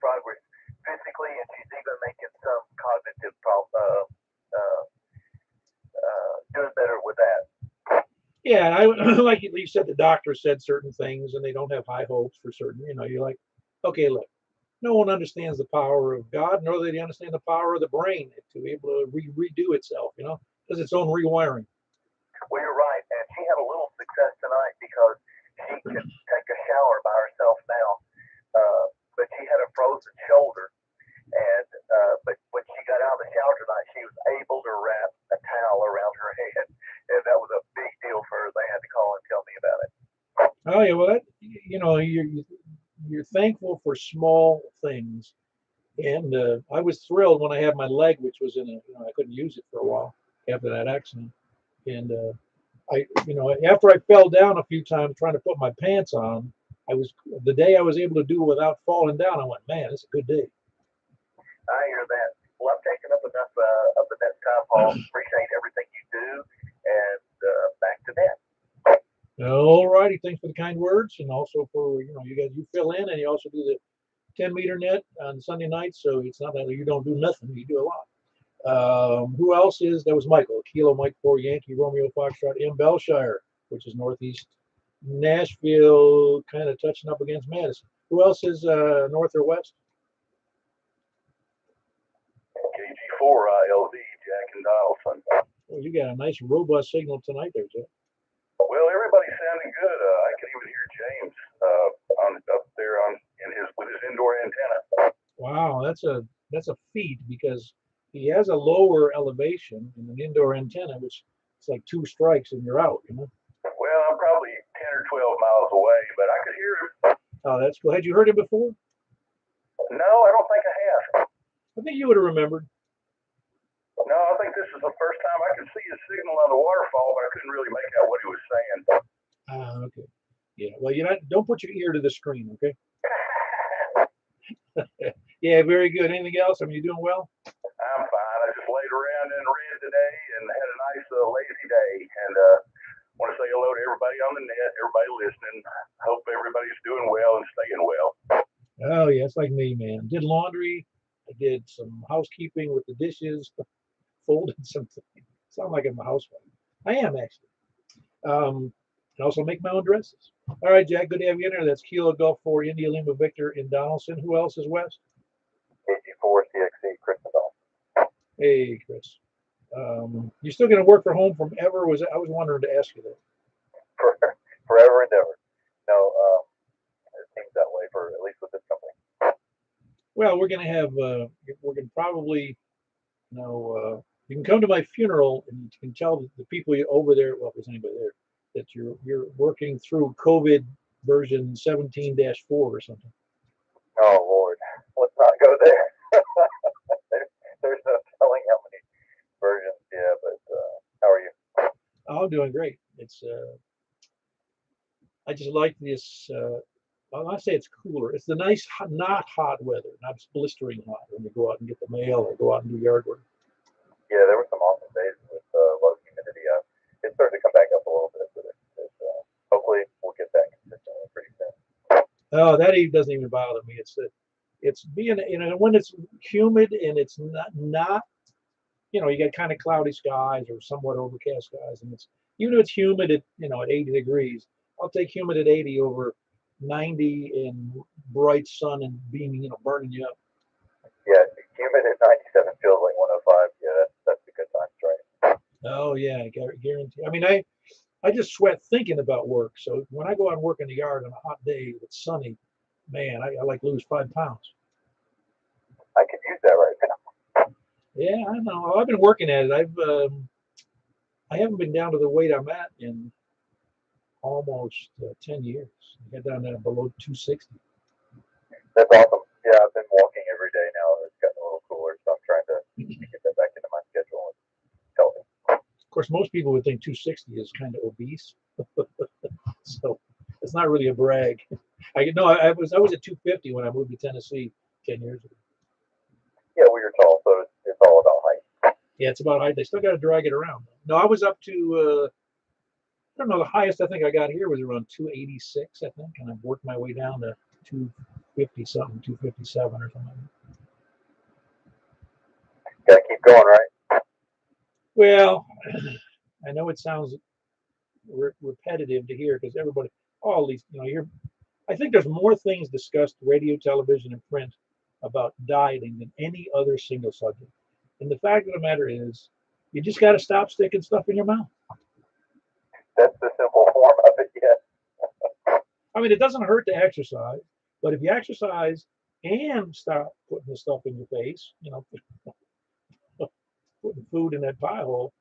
Speaker 2: progress physically, and she's even making some cognitive doing better with that.
Speaker 1: Yeah, I like you said, the doctor said certain things, and they don't have high hopes for certain. You're like, okay, look, no one understands the power of God, nor do they understand the power of the brain to be able to redo itself. Does its own rewiring.
Speaker 2: Well, you're right, and she had a little success tonight because she can take a shower by herself now, but she had a frozen shoulder, and but when she got out of the shower tonight, she was able to wrap a towel around her head, and that was a big deal for her. They had to call and tell me about it.
Speaker 1: Oh yeah, well you're thankful for small things, and I was thrilled when I had my leg, which was I couldn't use it for a while after that accident, and after I fell down a few times trying to put my pants on, the day I was able to do it without falling down, I went, man, it's a good day.
Speaker 2: I hear that. Well, I've taken up enough of the net time, Paul. Appreciate everything you do, and back to net.
Speaker 1: All righty, thanks for the kind words, and also for you fill in, and you also do the 10-meter net on Sunday nights, so it's not that you don't do nothing, you do a lot. Who else is? That was Michael, Kilo Mike 4 Yankee Romeo Foxtrot in Belshire, which is northeast Nashville, kind of touching up against Madison. Who else is north or west?
Speaker 2: KG4 ILD, Jack and Donaldson.
Speaker 1: Oh, you got a nice robust signal tonight there, Jack.
Speaker 2: Well, everybody's sounding good. I can even hear James up there with his indoor antenna.
Speaker 1: Wow, that's a feat because he has a lower elevation in an indoor antenna, which it's like 2 strikes and you're out.
Speaker 2: Well, I'm probably 10 or 12 miles away, but I could hear him.
Speaker 1: Oh, that's cool. Had you heard him before?
Speaker 2: No, I don't think I have.
Speaker 1: I think you would have remembered.
Speaker 2: No, I think this is the first time I could see his signal on the waterfall, but I couldn't really make out what he was saying.
Speaker 1: Okay. Yeah. Well, don't put your ear to the screen, okay? Yeah, very good. Anything else? I mean, you doing well?
Speaker 2: I'm fine. I just laid around and read today and had a nice lazy day. And want to say hello to everybody on the net, everybody listening. Hope everybody's doing well and staying well.
Speaker 1: Oh, yeah, it's like me, man. Did laundry. I did some housekeeping with the dishes. Folded something. Sound like I'm a housewife. I am actually. I also make my own dresses. All right, Jack. Good to have you in there. That's Kilo Golf 4 India Lima Victor in Donaldson. Who else is west?
Speaker 2: KG4 CXC Chris Donaldson.
Speaker 1: Hey, Chris. You still going to work from home from ever? I was wondering to ask you that.
Speaker 2: Forever and ever. No, it seems that way for at least with this company.
Speaker 1: Well, we're going to probably, you can come to my funeral and you can tell the people over there, well, if there's anybody there, that you're working through COVID version 17-4 or something.
Speaker 2: Oh, Lord. Let's not go there. There's no telling how many versions. Yeah, but how are you?
Speaker 1: Oh, I'm doing great. It's I just like this. Well, I say it's cooler. It's the nice, not hot weather, not blistering hot when you go out and get the mail or go out and do yard work.
Speaker 2: Yeah, there were some awesome days with low humidity. It's starting to come back up a little bit, but hopefully we'll get that consistently pretty soon.
Speaker 1: Oh, that even doesn't even bother me. It's being, when it's humid and it's not, you get kind of cloudy skies or somewhat overcast skies, and even if it's humid at, at 80 degrees, I'll take humid at 80 over 90 and bright sun and beaming, burning you up.
Speaker 2: Yeah, humid at 97 feels like 105. Yeah, that's the good times, right?
Speaker 1: Oh yeah, I guarantee. I mean, I just sweat thinking about work. So when I go out and work in the yard on a hot day that's sunny, man, I like lose 5 pounds.
Speaker 2: I could use that right now.
Speaker 1: Yeah, I know. I've been working at it. I haven't been down to the weight I'm at in almost 10 years. I got down there below 260.
Speaker 2: That's awesome. Yeah, I've been walking every day now. It's gotten a little cooler, so I'm trying to get that back into my schedule and healthy.
Speaker 1: Of course, most people would think 260 is kind of obese, so it's not really a brag. I was at 250 when I moved to Tennessee 10 years ago.
Speaker 2: Yeah, well, you're tall, so it's all about height.
Speaker 1: Yeah, it's about height. They still got to drag it around. No, I was up to I don't know. The highest I think I got here was around 286, I think, and I've worked my way down to 250 something, 257 or something.
Speaker 2: Gotta keep going, right?
Speaker 1: Well, I know it sounds repetitive to hear because everybody, all these, I think there's more things discussed radio, television, and print about dieting than any other single subject. And the fact of the matter is, you just got to stop sticking stuff in your mouth.
Speaker 2: That's the simple form of it, yeah.
Speaker 1: I mean, it doesn't hurt to exercise, but if you exercise and stop putting the stuff in your face, putting food in that pie hole,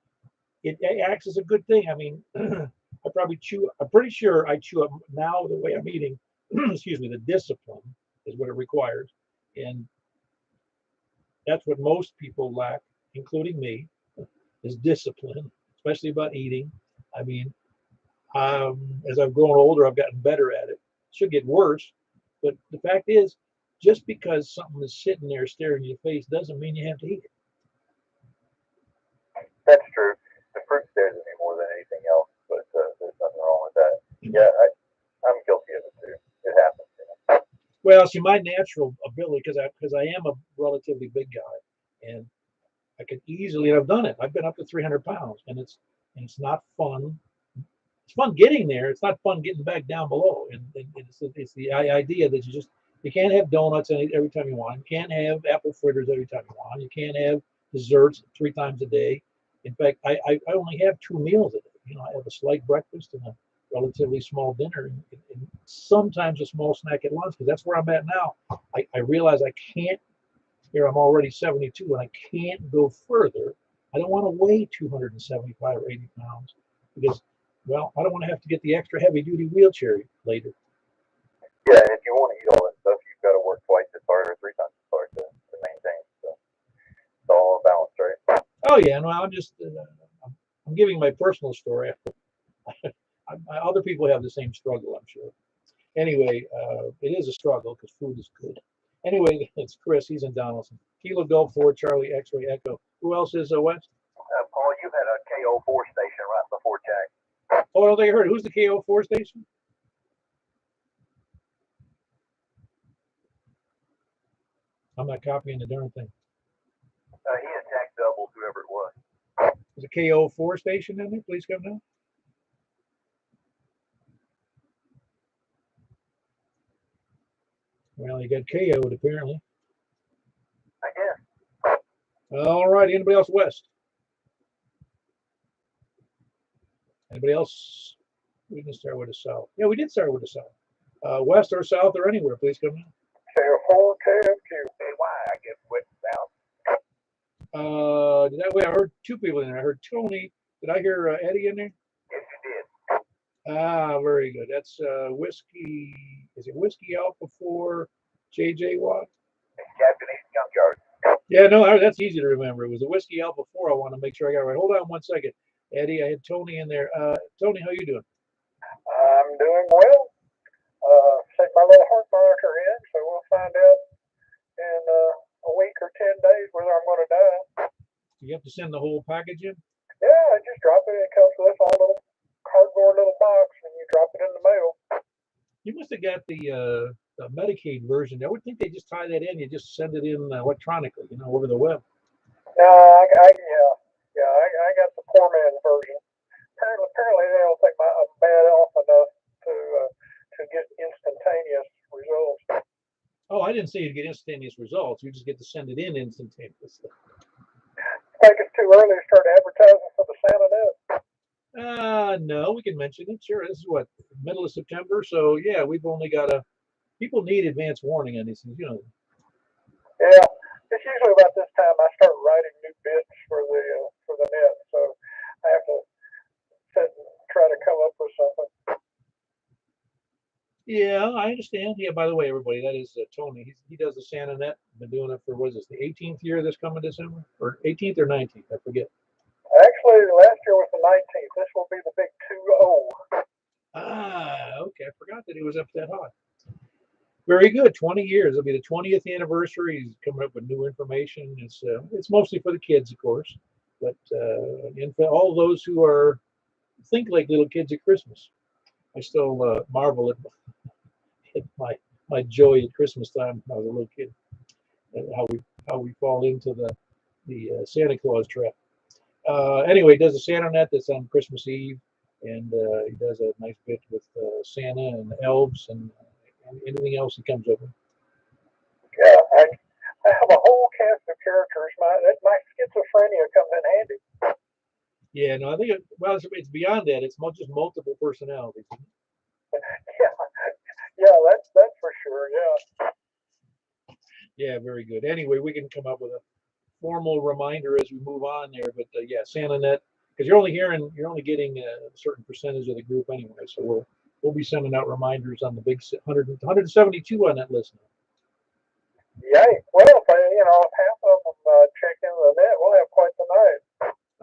Speaker 1: it acts as a good thing. I mean, I'm pretty sure I chew up now the way I'm eating. Excuse me, the discipline is what it requires. And that's what most people lack, including me, is discipline, especially about eating. I mean, as I've grown older, I've gotten better at it. Should get worse, but the fact is, just because something is sitting there staring in your face doesn't mean you have to eat it.
Speaker 2: That's true. The fruit scares me more than anything else, but there's nothing wrong with that. Yeah, I'm guilty of it too. It happens.
Speaker 1: Well, see, my natural ability, because I am a relatively big guy, and I could easily, and I've done it. I've been up to 300 pounds, and it's not fun. It's fun getting there. It's not fun getting back down below. And it's the idea that you can't have donuts every time you want. You can't have apple fritters every time you want. You can't have desserts 3 times a day. In fact, I only have 2 meals a day. I have a slight breakfast and a relatively small dinner, and sometimes a small snack at lunch because that's where I'm at now. I realize I can't. Here I'm already 72, and I can't go further. I don't want to weigh 275 or 80 pounds because, well, I don't want to have to get the extra heavy duty wheelchair later.
Speaker 2: Yeah, and if you want to eat all that stuff, you've got to work twice as hard or 3 times as hard to maintain. So it's all a balance, right?
Speaker 1: Oh yeah, no, I'm giving my personal story. Other people have the same struggle, I'm sure. Anyway, it is a struggle because food is good. Anyway, it's Chris. He's in Donaldson. Kilo Golf 4 Charlie X-ray Echo. Who else is West?
Speaker 2: Paul, you had a KO4 station right before Jack.
Speaker 1: Oh, I don't think I heard. Who's the KO4 station? I'm not copying the darn thing.
Speaker 2: He had Jack doubles, whoever it was.
Speaker 1: There's a KO4 station in there. Please come down. Well, you got KO'd apparently.
Speaker 2: I guess.
Speaker 1: All right. Anybody else West? Anybody else? We can start with the South. Yeah, we did start with the South. West or South or anywhere, please come down.
Speaker 2: KO4, KFQ, KY, I guess West South.
Speaker 1: I heard 2 people in there. I heard Tony. Did I hear Eddie in there?
Speaker 2: Yes, you did.
Speaker 1: Ah, very good. That's whiskey. Is it whiskey Alpha 4 JJ Watt?
Speaker 2: Japanese junkyard.
Speaker 1: Yeah, no, that's easy to remember. It was the whiskey Alpha 4. I want to make sure I got it right. Hold on one second, Eddie. I had Tony in there. Tony, how you doing?
Speaker 3: I'm doing well. Set my little heart monitor in, so we'll find out in a week or 10 days whether I'm going to die.
Speaker 1: You have to send the whole package in?
Speaker 3: Yeah, I just drop it. It comes with this all little cardboard little box, and you drop it in the mail.
Speaker 1: You must have got the Medicaid version. I would think they just tie that in. You just send it in electronically, over the web.
Speaker 3: No, I got the poor man's version. Apparently they don't think I'm bad off enough to get instantaneous results.
Speaker 1: Oh, I didn't say you'd get instantaneous results. You just get to send it in instantaneously.
Speaker 3: I think it's too early to start advertising for the Santa Net.
Speaker 1: No, we can mention it. Sure, this is what, middle of September. So yeah, we've only got people need advance warning on these things.
Speaker 3: Yeah, it's usually about this time I start writing new bits for the net, so I have to sit and try to come up with something.
Speaker 1: Yeah, I understand. Yeah, by the way, everybody, that is Tony. He does the Santa Net. Been doing it for, what is this, the 18th year this coming December? Or 18th or 19th? I forget.
Speaker 3: Actually, last year was the 19th. This will be the big 2-0.
Speaker 1: Okay. I forgot that he was up that high. Very good. 20 years. It'll be the 20th anniversary. He's coming up with new information. It's mostly for the kids, of course, but and for all those who think like little kids at Christmas. I still marvel at my joy at Christmas time when I was a little kid, and how we fall into the Santa Claus trap. Anyway, he does a Santa Net that's on Christmas Eve, and he does a nice bit with Santa and elves and anything else he comes up with.
Speaker 3: Yeah, I have a whole cast of characters. My schizophrenia comes in handy.
Speaker 1: Yeah, no, I think well, it's beyond that. It's just multiple personalities.
Speaker 3: Yeah, yeah, that's for sure. Yeah.
Speaker 1: Yeah, very good. Anyway, we can come up with a formal reminder as we move on there. But yeah, SantaNet, because you're only getting a certain percentage of the group anyway. So we'll be sending out reminders on the big 172 on that list now.
Speaker 3: Yay. Well, if half of them check into the net, we'll have quite the night.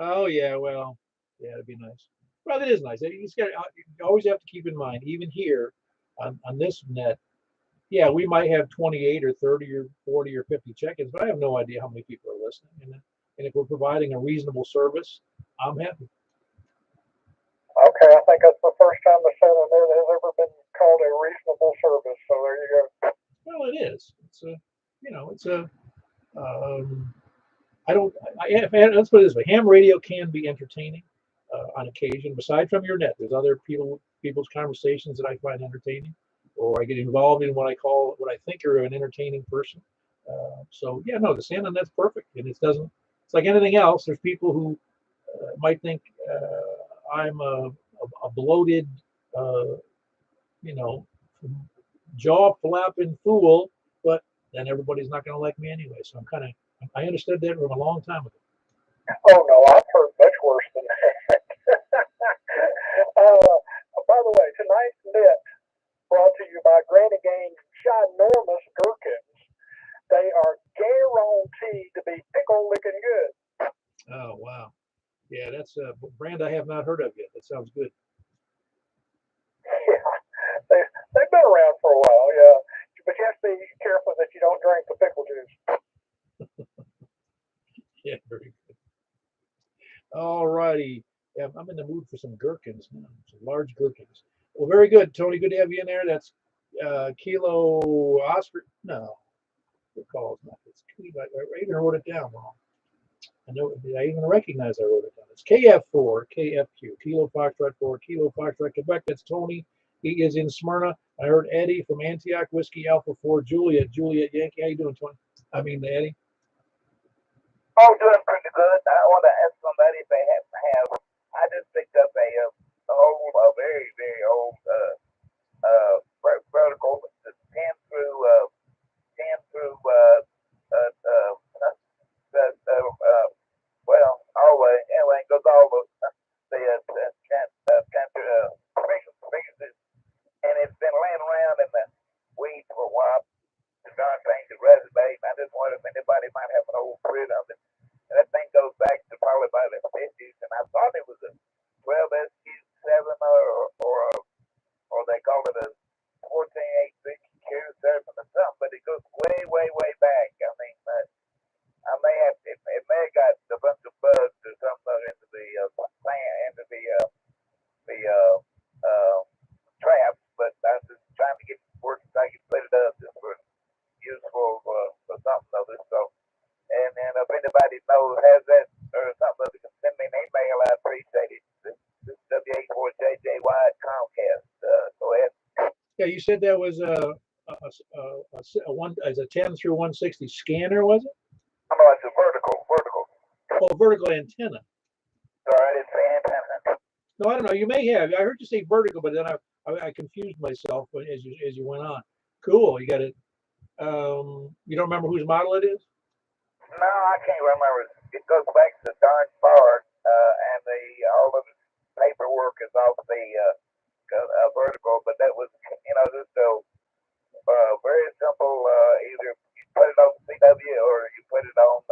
Speaker 1: Oh yeah, well, yeah, it'd be nice. Well, it is nice. You always have to keep in mind, even here on this net, yeah, we might have 28 or 30 or 40 or 50 check-ins, but I have no idea how many people are listening. And if we're providing a reasonable service, I'm happy.
Speaker 3: Okay, I think that's the first time the Santa Net has ever been called a reasonable service. So there you go.
Speaker 1: Well, it is. I don't. Let's put it this way: ham radio can be entertaining on occasion. Aside from your net, there's other people's conversations that I find entertaining, or I get involved in what I think are an entertaining person. So yeah, no, the Santa Net's perfect, and it doesn't. It's like anything else. There's people who might think I'm a bloated, uh, you know, jaw flapping fool, but then everybody's not going to like me anyway. So I understood that from a long time ago.
Speaker 3: Oh no, I've heard much worse than that. uh, by the way, tonight's net brought to you by Granny Gaines ginormous gherkins. They are guaranteed to be pickle licking good.
Speaker 1: Oh wow, yeah, that's a brand I have not heard of yet. That sounds good.
Speaker 3: Yeah, they've been around for a while, yeah. But you have to be careful that you don't drink the pickle juice.
Speaker 1: Yeah, very good. All righty. Yeah, I'm in the mood for some gherkins now, some large gherkins. Well, very good, Tony. Good to have you in there. That's Kilo Oscar. No, the call is not. It's Kilo. I even wrote it down wrong. I even recognize I wrote it down. It's KF4, KFQ, Kilo Foxtrot 4, Kilo Foxtrot Quebec. That's Tony. He is in Smyrna. I heard Eddie from Antioch, Whiskey Alpha 4, Juliet Yankee. How you doing, Tony? I mean, Eddie.
Speaker 2: Oh, doing pretty good. I want to ask somebody if they happen to have. I just picked up a very, very old vertical that came through all the way. Anyway, it goes all the species, and it's been laying around in the weeds for a while. The darn thing is reservation. I just wonder if anybody might have an old print of it. And that thing goes back to probably about the 50s, and I thought it was a 12 SQ7 or they call it a 14862 surfing or something, but it goes way, way, way back. I mean, I may have it may have got a bunch of bugs or something into the sand, into the traps, but I was just trying to get work so I can put it up just for useful for something of it. So, and then if anybody knows has that or something of it, can send me an email. I appreciate it. This W84JJY Comcast. Go ahead.
Speaker 1: Yeah, you said that was a one as a 10 through 160 scanner, was it?
Speaker 2: No, it's a vertical.
Speaker 1: Oh, vertical antenna.
Speaker 2: Sorry, I didn't say antenna.
Speaker 1: No, I don't know. You may have. I heard you say vertical, but then I confused myself as you went on. Cool. You got it. You don't remember whose model it is?
Speaker 2: No, I can't remember. It goes back to darn far, and all of the paperwork is off the vertical, but that was, just a very simple. Either you put it on CW or you put it on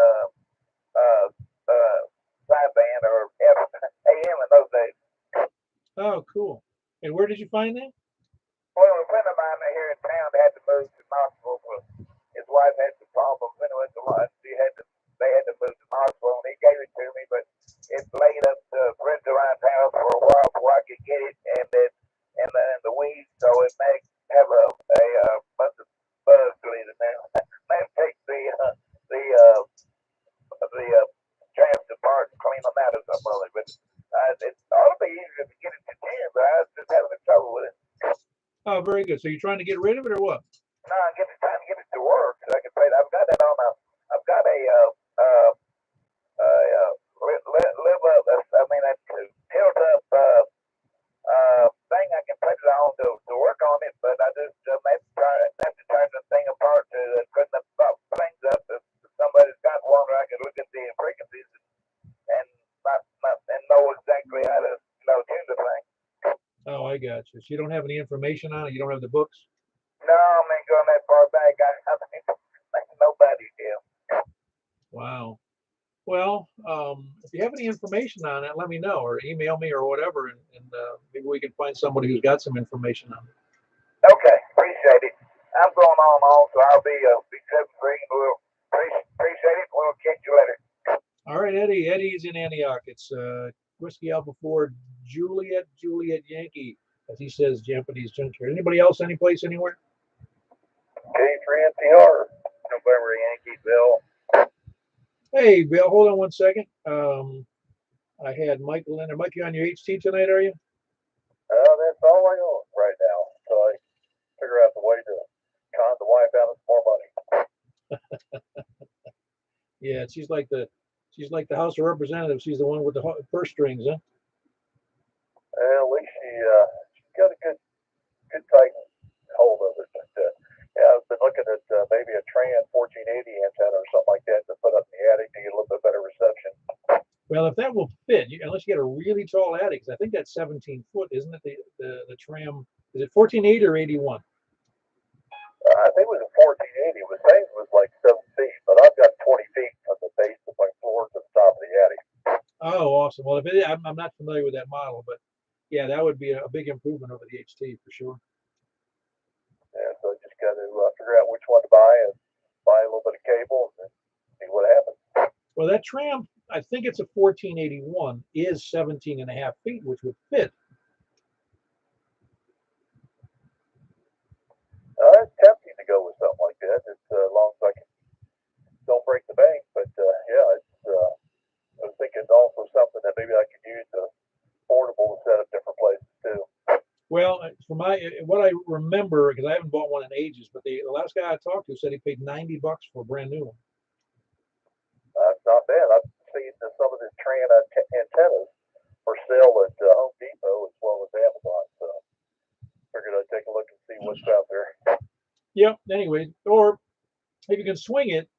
Speaker 2: sideband or AM in those days.
Speaker 1: Oh, cool. And where did you find that?
Speaker 2: Well, a friend of mine here in town had to move to Knoxville. His wife had some problems. Anyway, they had to move to Knoxville, and he gave it to me, but it laid up to friends around town for a while before I could get it, and then in the weeds, so it may have a bunch of bugs leading there. May take the traps apart and clean them out or something of it, but it ought to be easier to get it to 10, but I was just having trouble with it.
Speaker 1: Oh, very good. So you're trying to get rid of it or what?
Speaker 2: No, I'm trying to get it to work so I can play it. I've got it on I've got a tilt up thing I can put it on to work on it, but I just have to turn the thing apart to put the things up. If somebody's got one, I can look at the frequencies and and know exactly how to tune the thing.
Speaker 1: Oh, I got you. So you don't have any information on it? You don't have the books?
Speaker 2: No, I ain't going that far back. I think nobody did.
Speaker 1: Wow. Well, if you have any information on it, let me know or email me or whatever, and maybe we can find somebody who's got some information on it.
Speaker 2: Okay, appreciate it. I'm going on, so I'll be 7-3. We'll appreciate it. We'll catch you later.
Speaker 1: All right, Eddie. Eddie's in Antioch. It's Whiskey Alpha 4 Juliet Yankee, as he says, Japanese junkyard. Anybody else, anyplace, anywhere?
Speaker 2: K3NTR, November Yankee Bill.
Speaker 1: Hey, Bill, hold on one second. I had Michael in there. Mike, you on your HT tonight, are you?
Speaker 2: That's all I own right now. So I figure out the way to con the wife out of some more money.
Speaker 1: Yeah, she's like the House of Representatives. She's the one with the purse strings, huh?
Speaker 2: At least she's got a good tight hold of it. But yeah, I've been looking at maybe a Tran 1480 antenna or something like that to put up in the attic to get a little bit better reception.
Speaker 1: Well, if that will fit, unless you get a really tall attic, 'cause I think that's 17 foot, isn't it? The tram, is it 1480 or 81?
Speaker 2: I think it was a 1480. It was saying it was like 7 feet, but I've got 20 feet from the base of my floor to the top of the attic.
Speaker 1: Oh, awesome. Well, I'm not familiar with that model, but yeah, that would be a big improvement over the HT for sure.
Speaker 2: Yeah, so I just got to figure out which one to buy and buy a little bit of cable and see what happens.
Speaker 1: Well, that tram, I think it's a 1481, is 17 and a half feet, which would fit.
Speaker 2: It's tempting to go with something like that, as long as I don't break the bank. But yeah, I was thinking also something that maybe I could use portable to set up different places too.
Speaker 1: Well, what I remember, because I haven't bought one in ages, but the last guy I talked to said he paid $90 for a brand new one.
Speaker 2: It's not bad. I've seen some of the Tran antennas for sale at Home Depot as well as Amazon. So figured I'd take a look and see what's out there.
Speaker 1: Yeah. Anyway, or if you can swing it.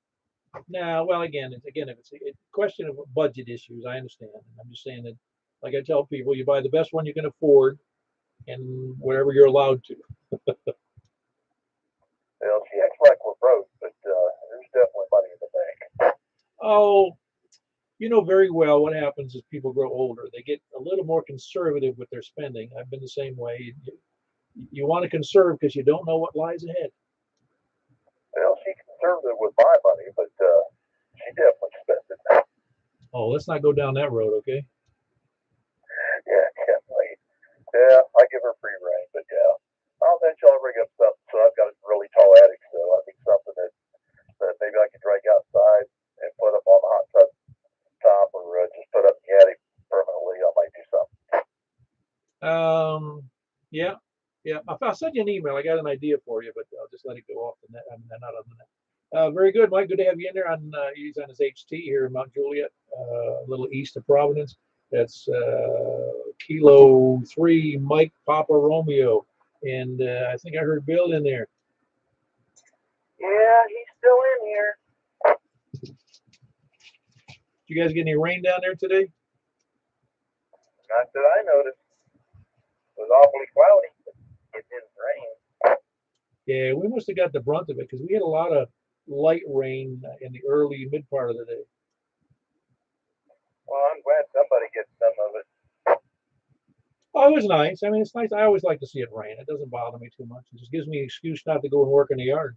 Speaker 1: Now, well, again, if it's a question of budget issues, I understand. I'm just saying that, like I tell people, you buy the best one you can afford, and whatever you're allowed to.
Speaker 2: Well, she acts like we're broke, but there's definitely money in the bank.
Speaker 1: Oh, you know very well what happens as people grow older. They get a little more conservative with their spending. I've been the same way. you want to conserve because you don't know what lies ahead.
Speaker 2: Well, she's conservative with my money, but she definitely spends it now.
Speaker 1: Oh, let's not go down that road, okay?
Speaker 2: Yeah, definitely. Yeah, I give her free reign, but yeah. I'll eventually bring up something. So I've got a really tall attic, so I think something that maybe I can drag outside and put up on the hot tub top, or just put up in the attic permanently. I might do something.
Speaker 1: Yeah, yeah. I'll send you an email. I got an idea for you, but I'll just let it go off the net. I mean, not on the net. Very good, Mike. Good to have you in there. He's on his HT here in Mount Juliet, a little east of Providence. That's Kilo 3, Mike Papa Romeo. And I think I heard Bill in there.
Speaker 3: Yeah, he's still in here.
Speaker 1: Did you guys get any rain down there today?
Speaker 3: Not that I noticed. It was awfully cloudy. It didn't rain.
Speaker 1: Yeah, we must have got the brunt of it because we had a lot of light rain in the early mid part of the day.
Speaker 3: Well, I'm glad somebody gets some of it.
Speaker 1: Oh, it was nice. I mean, it's nice. I always like to see it rain. It doesn't bother me too much. It just gives me an excuse not to go and work in the yard.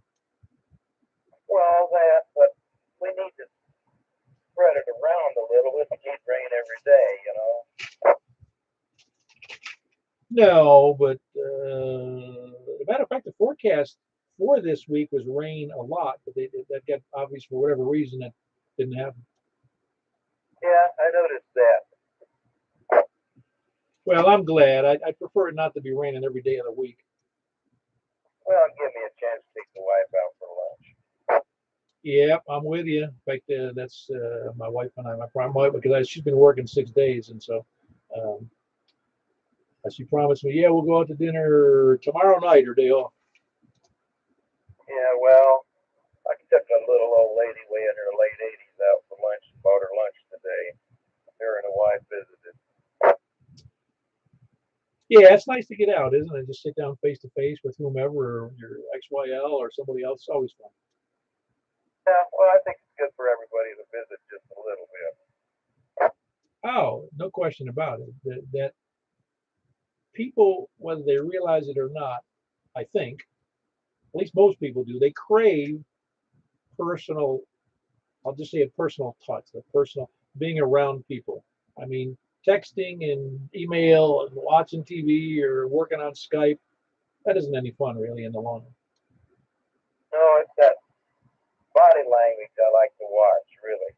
Speaker 3: Well, that, but we need to spread it around a little. We don't need rain every day, you know.
Speaker 1: No, but as a matter of fact, the forecast for this week was rain a lot, but that got obvious for whatever reason that didn't happen.
Speaker 3: Yeah, I noticed that.
Speaker 1: Well, I'm glad. I prefer it not to be raining every day of the week.
Speaker 3: Well, give me a chance to take the wife out for lunch.
Speaker 1: Yeah, I'm with you. In fact, that's my wife and I, my wife, because she's been working 6 days, and so um, she promised me, yeah, we'll go out to dinner tomorrow night or day off.
Speaker 3: Yeah, well, I took a little old lady way in her late 80s out for lunch and bought her lunch today. Her and a wife visited.
Speaker 1: Yeah, it's nice to get out, isn't it? Just sit down face to face with whomever, or your XYL or somebody else. It's always fun.
Speaker 3: Yeah, well, I think it's good for everybody to visit just a little bit.
Speaker 1: Oh, no question about it. That people, whether they realize it or not, I think, at least most people do, they crave personal, I'll just say a personal touch, a personal being around people. I mean, texting and email and watching TV or working on Skype, that isn't any fun really in the long
Speaker 3: No, it's that body language I like to watch, really.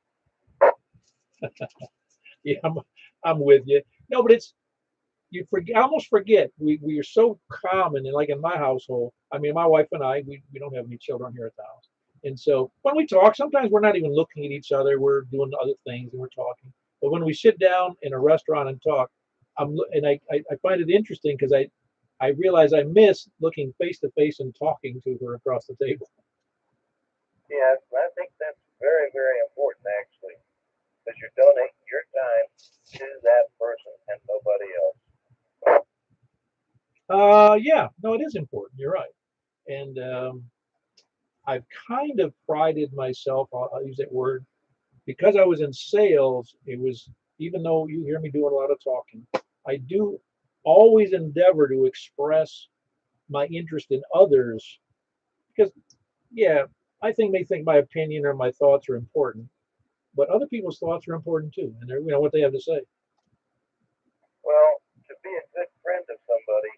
Speaker 1: run. Yeah, I'm with you. No, but it's you forget, I almost forget. We are so common, and like in my household, I mean, my wife and I, we don't have any children here at the house, and so when we talk, sometimes we're not even looking at each other. We're doing other things and we're talking. But when we sit down in a restaurant and talk, I find it interesting because I realize I miss looking face to face and talking to her across the table.
Speaker 3: Yes, I think that's very, very important, actually, because you're donating your time to that person and nobody else.
Speaker 1: Yeah, no, it is important. You're right, and I've kind of prided myself. I'll use that word because I was in sales. It was even though you hear me doing a lot of talking, I do always endeavor to express my interest in others because, yeah, I think they think my opinion or my thoughts are important, but other people's thoughts are important too, and they're what they have to say.
Speaker 3: Well, to be a good friend of somebody,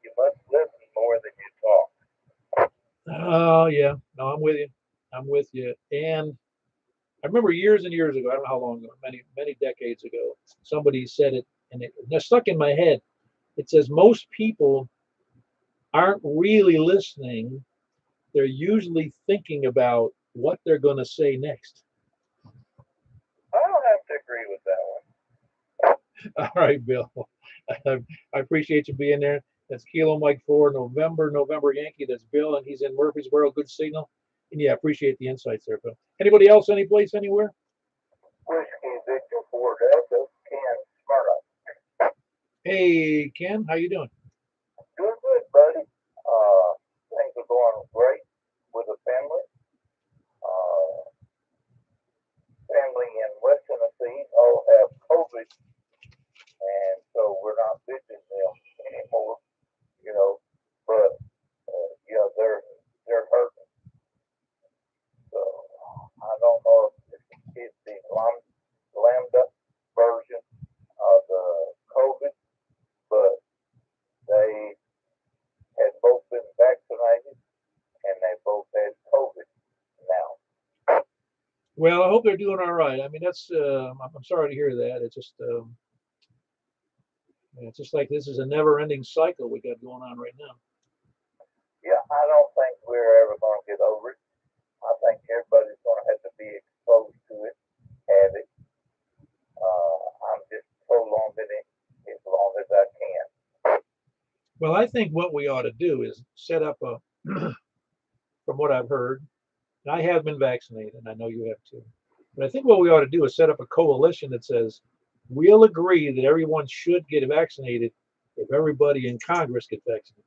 Speaker 3: you must listen more than you talk.
Speaker 1: Oh yeah, no, I'm with you. I'm with you. And I remember years and years ago, I don't know how long ago, many decades ago, somebody said it, and it stuck in my head. It says most people aren't really listening. They're usually thinking about what they're going to say next.
Speaker 3: I don't have to agree with that one.
Speaker 1: All right, Bill. I appreciate you being there. That's Kilo Mike 4, November Yankee. That's Bill, and he's in Murfreesboro. Good signal. And yeah, appreciate the insights there, Bill. Anybody else, any place, anywhere?
Speaker 3: Whiskey Victor Ford Delta, Ken Smyrna.
Speaker 1: Hey, Ken, how you doing?
Speaker 3: Doing good, buddy. Things are going great with the family. Uh, Family in West Tennessee all have COVID, and so we're not visiting them anymore. You know,
Speaker 1: Well, I hope they're doing all right. I mean, that's I'm sorry to hear that. It's just like this is a never-ending cycle we got going on right now.
Speaker 2: Yeah, I don't think we're ever going to get over it. I think everybody's going to have to be exposed to it, have it. I'm just prolonging it as long as I can.
Speaker 1: Well, I think what we ought to do is set up a, from what I've heard, and I have been vaccinated, and I know you have too. But I think what we ought to do is set up a coalition that says we'll agree that everyone should get vaccinated if everybody in Congress gets vaccinated.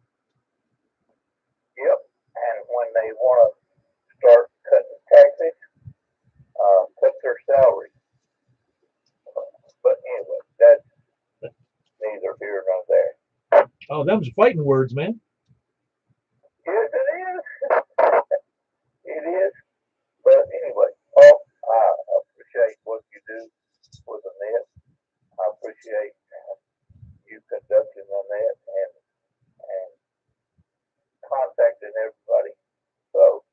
Speaker 2: Yep. And when they want to start cutting taxes, cut their salaries. But anyway, that's neither here nor there.
Speaker 1: Oh, them's fighting words, man.
Speaker 2: Yes, it is. It is. But anyway, Paul, I appreciate what you do with the net. I appreciate you conducting the net and contacting everybody. So,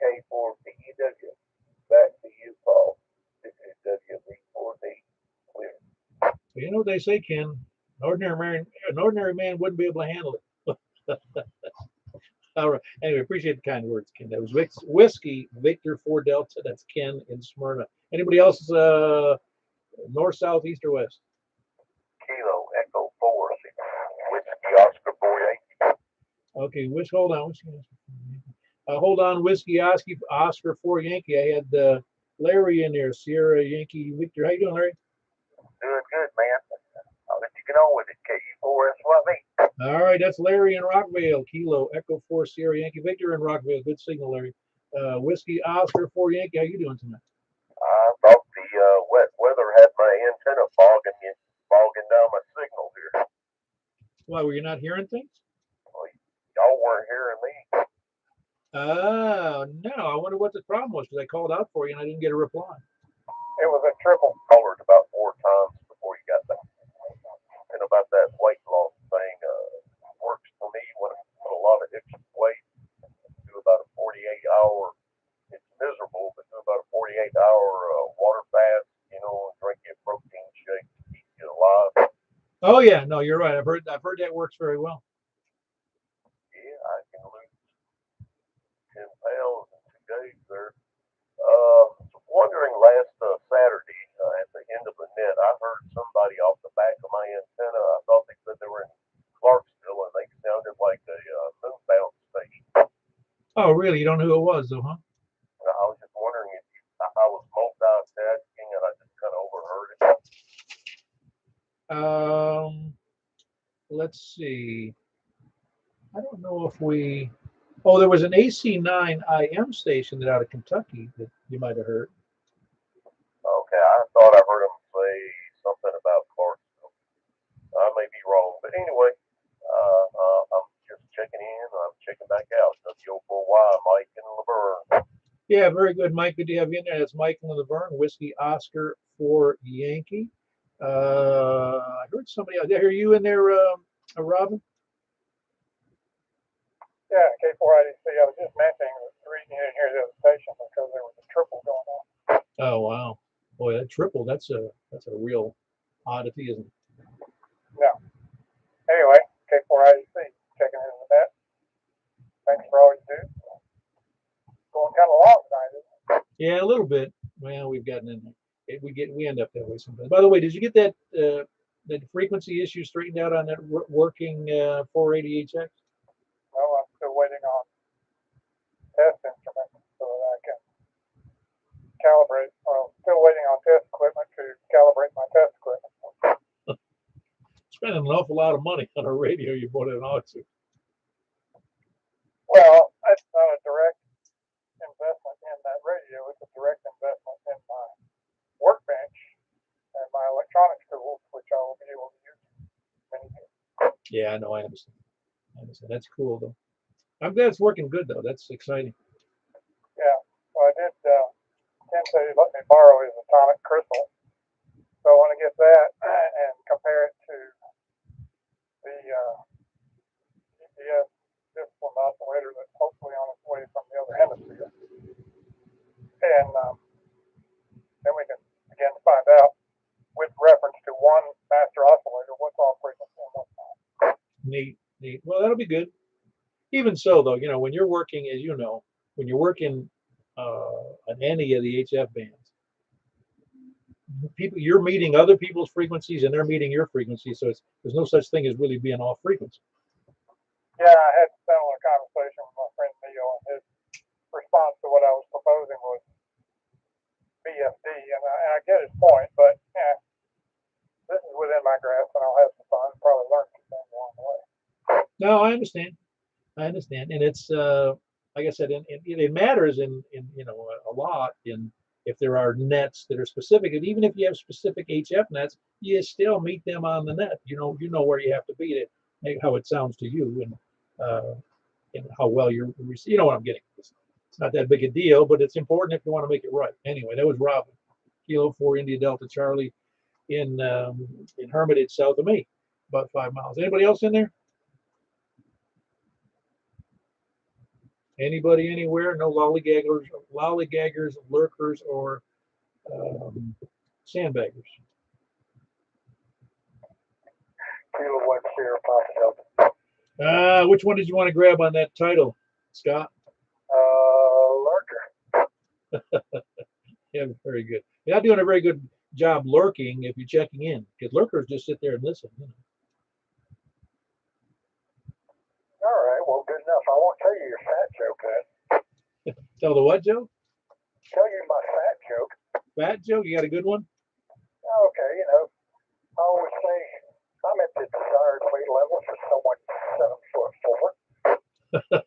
Speaker 2: K4PEW, back to you, Paul. This is WB4D. Clear.
Speaker 1: You know what they say, Ken? An ordinary man wouldn't be able to handle it. All right. Anyway, appreciate the kind words, Ken. That was Whiskey Victor 4 Delta. That's Ken in Smyrna. Anybody else north, south, east, or west?
Speaker 2: Kilo Echo 4, Whiskey Oscar Boy.
Speaker 1: Okay, hold on. Hold on, Whiskey Oscar 4 Yankee. I had Larry in there, Sierra Yankee Victor. How you doing, Larry?
Speaker 2: Doing good, man. I'll let you get on with it. KE4, that's what I mean.
Speaker 1: All right, that's Larry in Rockville. Kilo Echo 4 Sierra Yankee Victor in Rockville. Good signal, Larry. Whiskey Oscar 4 Yankee. How you doing tonight?
Speaker 2: I thought the wet weather had my antenna bogging down my signal here.
Speaker 1: Why, were you not hearing things?
Speaker 2: Well, y'all weren't hearing me.
Speaker 1: Oh, no. I wonder what the problem was because I called out for you and I didn't get a reply.
Speaker 2: It was a triple colored about 4 times before you got that. And about that weight loss thing, works for me when I put a lot of extra weight. Do about a 48-hour. It's miserable, but do about a 48-hour water fast. Drink your protein shake to keep you alive.
Speaker 1: Oh yeah, no, you're right. I've heard that works very well.
Speaker 2: Yeah, I can lose 10 pounds in 2 days there. Wondering last Saturday at the end of the net, I heard somebody off the back of my antenna. I thought they said they were in Clarksville, and they sounded like a moonbound station.
Speaker 1: Oh, really? You don't know who it was, though, huh?
Speaker 2: I was just wondering if I was multitasking and I just kind of overheard it.
Speaker 1: Let's see. I don't know if we. Oh, there was an AC9 IM station out of Kentucky that you might have heard.
Speaker 2: Okay, I thought I heard him say something about Clarksville. I may be wrong, but anyway, I'm just checking in. I'm checking back out. WO4Y, Mike and Laverne.
Speaker 1: Yeah, very good, Mike. Good to have you in there. That's Mike and Laverne, Whiskey Oscar for Yankee. I heard somebody out there. Are you in there, Robin?
Speaker 3: Yeah, K4IDC. I was just mentioning the reason you didn't hear the other station because there was a triple going on.
Speaker 1: Oh wow, boy, that triple. That's a real oddity, isn't it?
Speaker 3: No. Anyway, K4IDC checking in the net. Thanks for all you do. Going kind of long tonight, isn't it?
Speaker 1: Yeah, a little bit. Well, we've gotten in there. We end up that way sometimes. By the way, did you get that frequency issue straightened out on that working 480HX?
Speaker 3: No, I'm still waiting on test instruments so that I can calibrate. Well, still waiting on test equipment to calibrate my test equipment.
Speaker 1: Spending an awful lot of money on a radio you bought it on to.
Speaker 3: Well, it's not a direct investment in that radio. It's a direct investment in my workbench and my electronics tools, which I will be able to use many years.
Speaker 1: Yeah, I know. I understand. That's cool though. I'm glad it's working good though. That's exciting.
Speaker 3: Yeah. Well, I did. Ken said he'd let me borrow his atomic crystal, so I want to get that and compare it to the GPS discipline oscillator that's hopefully on its way from the other hemisphere.
Speaker 1: Neat. Well, that'll be good. Even so, though, when you're working, as you know, when you're working on any of the HF bands, you're meeting other people's frequencies and they're meeting your frequency. So there's no such thing as really being off frequency.
Speaker 3: Yeah, I had a similar conversation with my friend Neil, and his response to what I was proposing was BFD, and I get his point, but yeah, this is within my grasp, and I'll have some fun and probably learn some things along the way.
Speaker 1: No, I understand, and it's like I said, it matters in a lot in if there are nets that are specific, and even if you have specific HF nets, you still meet them on the net. You know where you have to be to make how it sounds to you, and how well you're. You know what I'm getting. It's not that big a deal, but it's important if you want to make it right. Anyway, that was Robin, Kilo 4 India Delta Charlie in Hermitage, south of me, about 5 miles. Anybody else in there? Anybody anywhere? No lollygaggers, lurkers, or sandbaggers.
Speaker 3: Kilo 1 Sierra Papa Delta.
Speaker 1: Which one did you want to grab on that title, Scott?
Speaker 3: Lurker.
Speaker 1: Yeah, very good. You're not doing a very good job lurking if you're checking in, because lurkers just sit there and listen.
Speaker 3: All right, well, good enough. I won't tell you your fat joke, then.
Speaker 1: Tell the what joke?
Speaker 3: Tell you my fat joke.
Speaker 1: Fat joke? You got a good one?
Speaker 3: Okay, I always say I'm at the desired weight level for someone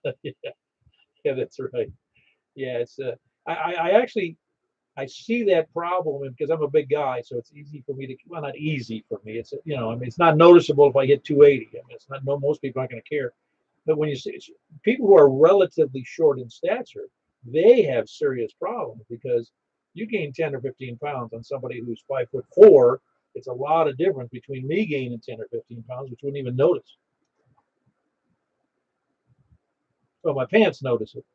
Speaker 3: 7'4".
Speaker 1: Yeah, that's right. Yeah, it's I actually I see that problem because I'm a big guy, so it's easy for me to, well, not easy for me. It's it's not noticeable if I hit 280. I mean, it's not, no, most people aren't going to care. But when you see people who are relatively short in stature, they have serious problems because you gain 10 or 15 pounds on somebody who's 5'4". It's a lot of difference between me gaining 10 or 15 pounds, which wouldn't even notice. Well, my pants notice it.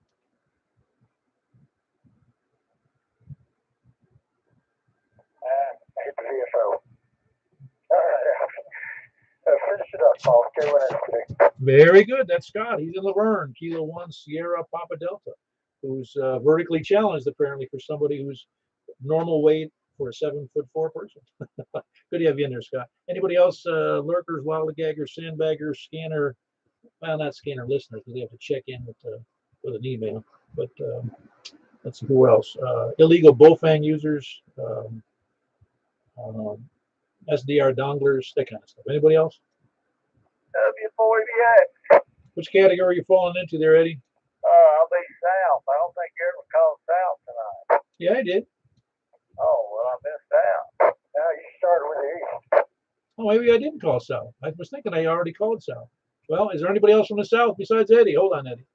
Speaker 3: I hit the VFO. All right, finish it up, Paul. Okay, what else?
Speaker 1: Very good. That's Scott. He's in Laverne, Kilo 1 Sierra Papa Delta, who's vertically challenged apparently for somebody who's normal weight for a 7'4" person. Good to have you in there, Scott. Anybody else? Lurkers, lollygaggers, sandbaggers, scanner. Well, not scanner listeners because they have to check in with an email. But let's see who else. Illegal bullfang users, SDR donglers, that kind of stuff. Anybody else?
Speaker 3: W4VX.
Speaker 1: Which category are you falling into there, Eddie?
Speaker 3: I'll be south. I don't think you ever called south tonight.
Speaker 1: Yeah, I did.
Speaker 3: Oh, well, I missed out. Now you started with the east.
Speaker 1: Oh, maybe I didn't call South. I was thinking I already called South. Well, is there anybody else from the South besides Eddie? Hold on, Eddie.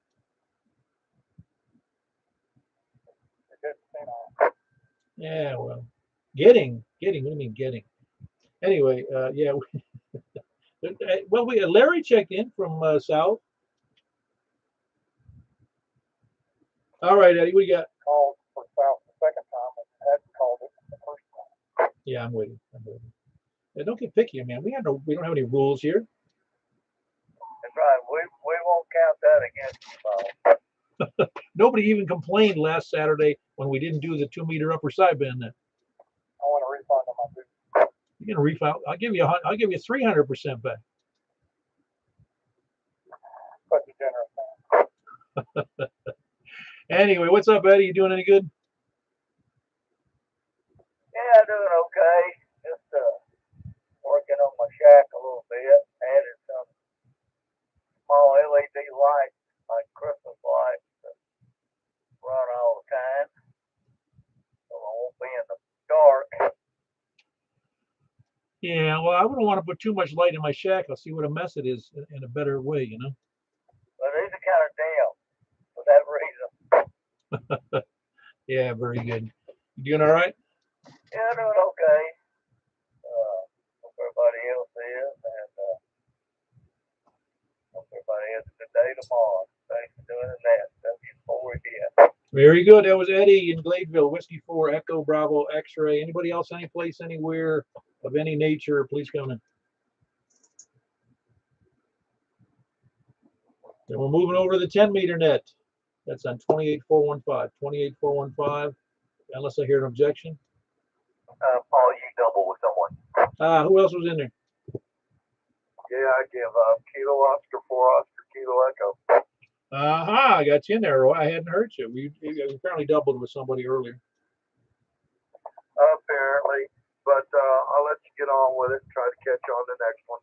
Speaker 1: Yeah, well, getting. What do you mean getting? Anyway, yeah. Well, Larry checked in from South. All right, Eddie, what you got?
Speaker 3: Called for south the second time and hadn't called it the first time.
Speaker 1: Yeah, I'm waiting. Yeah, don't get picky, man. We don't have any rules here.
Speaker 3: That's right. We won't count that against you, Paul.
Speaker 1: Nobody even complained last Saturday when we didn't do the 2-meter upper sideband net.
Speaker 3: I want a refund on my boots.
Speaker 1: You're gonna refund. I'll give you 300% back.
Speaker 3: Such a generous man.
Speaker 1: Anyway, what's up, Eddie? You doing any good?
Speaker 3: Yeah, doing okay. Just working on my shack a little bit. Added some small LED lights, like Christmas lights, that run all the time, so I won't be in the dark.
Speaker 1: Yeah, well, I wouldn't want to put too much light in my shack. I'll see what a mess it is in a better way,
Speaker 3: But these are kind of dim for that reason.
Speaker 1: Yeah, very good. You doing all right?
Speaker 3: Yeah, doing okay. Hope everybody else is, and hope everybody has a good day tomorrow. Thanks for doing that. W4VX.
Speaker 1: Very good. That was Eddie in Gladeville, Whiskey 4, Echo, Bravo, X-Ray. Anybody else, any place, anywhere of any nature, please come in. Then we're moving over to the 10 meter net. That's on 28415. 28415. Unless I hear an objection.
Speaker 2: Paul, you double with someone.
Speaker 1: Who else was in there?
Speaker 2: Yeah, I give Kilo Oscar 4 Oscar Kilo Echo.
Speaker 1: Aha, I got you in there, Roy. I hadn't heard you. We apparently doubled with somebody earlier.
Speaker 2: Apparently, but I'll let you get on with it and try to catch on the next one.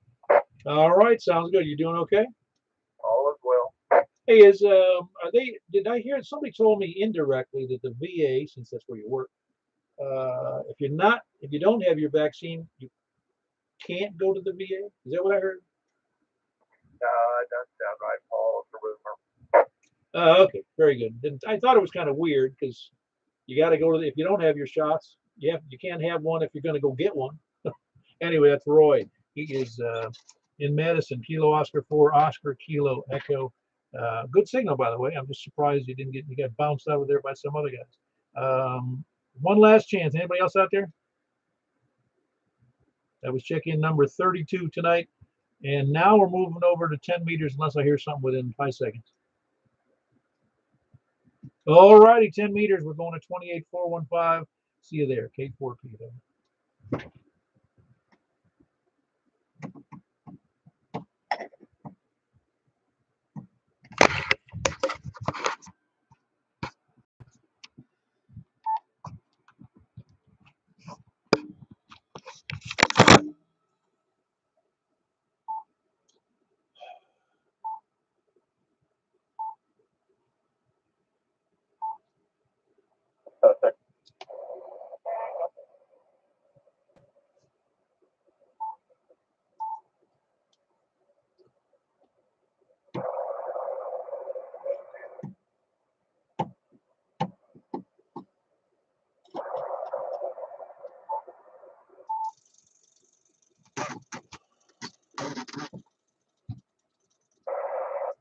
Speaker 1: All right, sounds good. You doing okay?
Speaker 2: All is well.
Speaker 1: Hey, are they? Did I hear somebody told me indirectly that the VA, since that's where you work, if you don't have your vaccine, you can't go to the VA. Is that what I heard?
Speaker 2: It doesn't sound right, Paul. It's a rumor.
Speaker 1: Okay, very good. I thought it was kind of weird because you got to go to if you don't have your shots, you can't have one if you're going to go get one. Anyway, that's Roy. He is in Madison. Kilo Oscar 4 Oscar Kilo Echo. Good signal, by the way. I'm just surprised you got bounced out of there by some other guys. One last chance. Anybody else out there? That was check-in number 32 tonight. And now we're moving over to 10 meters unless I hear something within 5 seconds. All righty, 10 meters. We're going to 28415. See you there. K4P.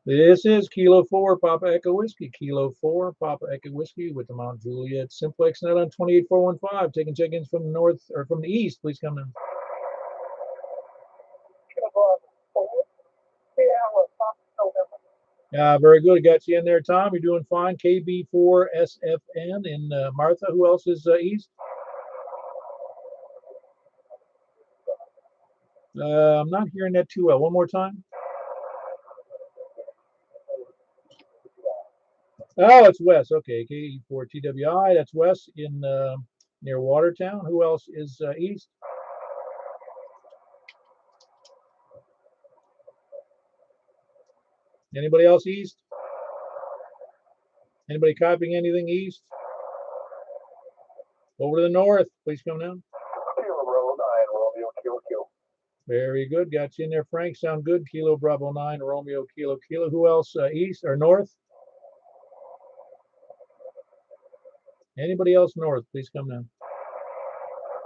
Speaker 1: This is Kilo 4 Papa Echo Whiskey. Kilo 4 Papa Echo Whiskey with the Mount Juliet Simplex net on 28415. Taking check-ins from the north or from the east. Please come in. Very good. Got you in there, Tom. You're doing fine. KB4SFN in Martha. Who else is east? I'm not hearing that too well. One more time. Oh, it's west. Okay, K4TWI. That's west in near Watertown. Who else is east? Anybody else east? Anybody copying anything east? Over to the north. Please come down. Very good. Got you in there, Frank. Sound good. Kilo Bravo 9, Romeo Kilo Kilo. Who else east or north? Anybody else north? Please come down.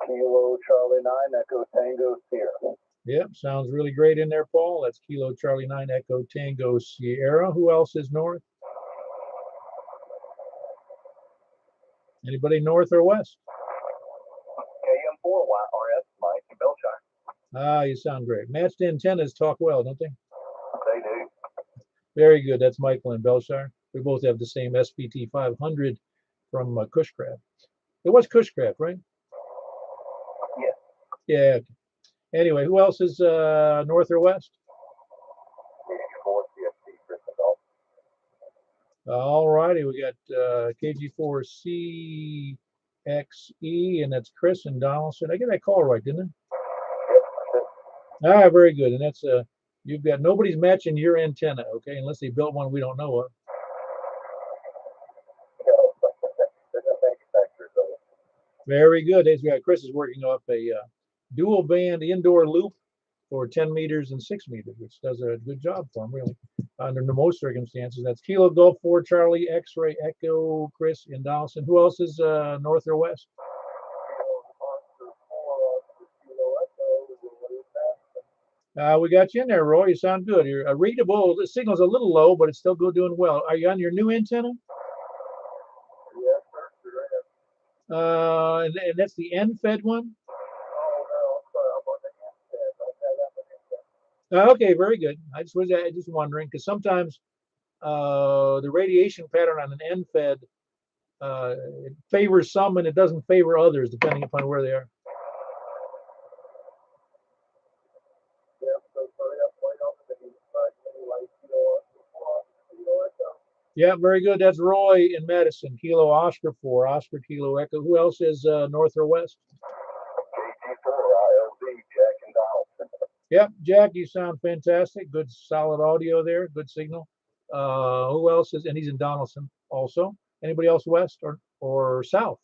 Speaker 2: Kilo Charlie 9 Echo Tango Sierra.
Speaker 1: Yep, sounds really great in there, Paul. That's Kilo Charlie 9 Echo Tango Sierra. Who else is north? Anybody north or west?
Speaker 2: KM4 YRS Mike in Belshire.
Speaker 1: You sound great. Matched antennas talk well, don't they?
Speaker 2: They do.
Speaker 1: Very good. That's Michael in Belshire. We both have the same SPT 500 from Cushcraft. It was Cushcraft, right?
Speaker 2: Yes.
Speaker 1: Yeah. Anyway, who else is north or west? All righty, we got KG4CXE, and that's Chris and Donaldson. I get that call right, didn't I? All right, very good. And that's you've got nobody's matching your antenna, okay? Unless they built one we don't know of. Very good. Chris is working off a dual band indoor loop for 10 meters and 6 meters, which does a good job for him, really, under most circumstances. That's Kilo Golf 4 Charlie X-Ray Echo Chris in Donaldson. Who else is north or west? We got you in there, Roy. You sound good. You're readable. The signal's a little low, but it's still good, doing well. Are you on your new antenna?
Speaker 2: Yes, sir.
Speaker 1: And that's the end-fed one? Okay, very good. I just was wondering because sometimes the radiation pattern on an end fed, it favors some and it doesn't favor others, depending upon where they are. Yeah, very good. That's Roy in Madison. Kilo Oscar 4, Oscar Kilo Echo. Who else is north or west?
Speaker 2: KG4 ILD, Jack and Donaldson.
Speaker 1: Yep, Jack, you sound fantastic. Good solid audio there. Good signal. Who else is, and he's in Donaldson also. Anybody else west or south?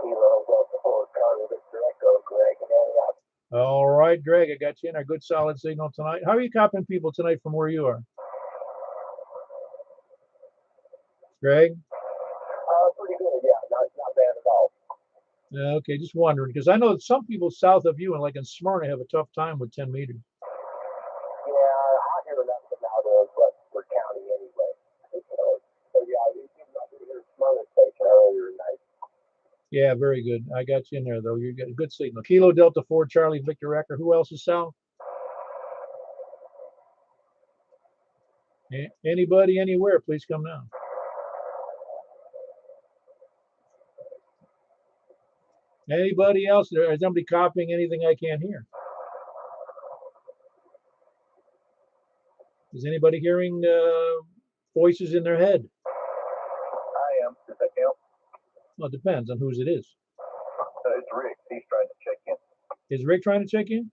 Speaker 2: Kilo Delta 4, Charlie Victor Echo, Greg and Antioch.
Speaker 1: All right, Greg, I got you in a good solid signal tonight. How are you copying people tonight from where you are? Greg?
Speaker 2: Pretty good, yeah, not bad at all.
Speaker 1: Okay, just wondering, because I know that some people south of you and like in Smyrna have a tough time with 10 meters.
Speaker 2: Yeah, I hear nothing out of Rutherford County anyway. So yeah, you must have heard Smyrna station earlier tonight.
Speaker 1: Yeah, very good. I got you in there, though. You got a good signal. Kilo Delta 4, Charlie Victor Echo. Who else is south? Anybody, anywhere, please come down. Anybody else? Is somebody copying anything I can't hear? Is anybody hearing voices in their head?
Speaker 2: I am. Does that count?
Speaker 1: Well, it depends on whose it is.
Speaker 2: It's Rick. He's trying to check in.
Speaker 1: Is Rick trying to check in?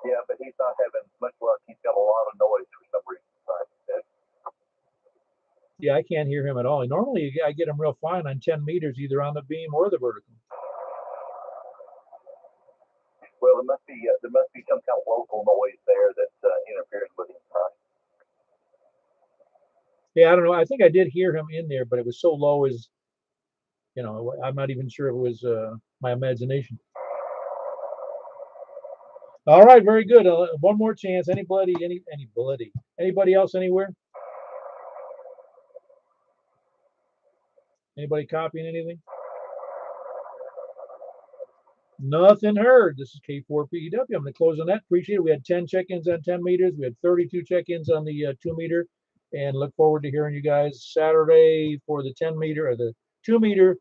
Speaker 2: Yeah, but he's not having much luck. He's got a lot of noise for some reason.
Speaker 1: Yeah, I can't hear him at all. Normally, I get him real fine on 10 meters, either on the beam or the vertical.
Speaker 2: Well, there must be some kind of local noise there that interferes with him.
Speaker 1: Yeah, I don't know. I think I did hear him in there, but it was so low as, you know, I'm not even sure if it was my imagination. All right, very good. One more chance. Anybody else anywhere? Anybody copying anything? Nothing heard. This is K4PEW. I'm going to close on that. Appreciate it. We had 10 check-ins on 10 meters. We had 32 check-ins on the 2 meter. And look forward to hearing you guys Saturday for the 10 meter or the 2 meter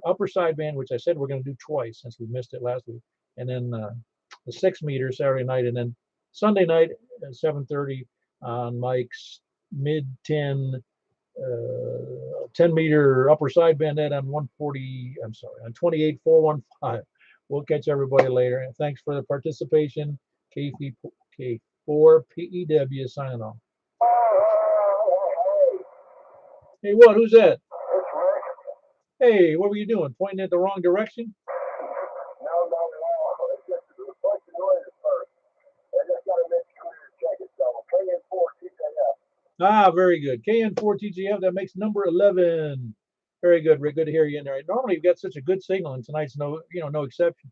Speaker 1: upper sideband, which I said we're going to do twice since we missed it last week. And then the 6 meter Saturday night. And then Sunday night at 7:30 on Mike's mid 10 10 meter upper sideband net on 140. I'm sorry, on 28.415. We'll catch everybody later. And thanks for the participation. K4PEW signing off. Hey, what? Who's that? Hey, what were you doing? Pointing in the wrong direction?
Speaker 2: No. It's just a bunch of noises first. I just got to make sure to check it. So KN4 TJF.
Speaker 1: Ah, very good. KN4 TGF. That makes number 11. Very good, Rick. Good to hear you in there. Normally, you've got such a good signal, and tonight's no exception.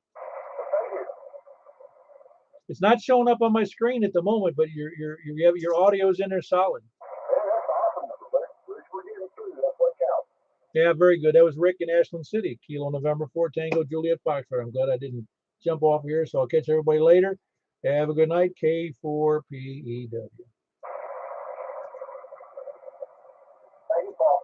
Speaker 1: It's not showing up on my screen at the moment, but your audio's in there solid. Yeah, very good. That was Rick in Ashland City, Kilo November 4 Tango Juliet Foxtrot. I'm glad I didn't jump off here, so I'll catch everybody later. Have a good night. K4PEW.
Speaker 2: Thank you, Paul.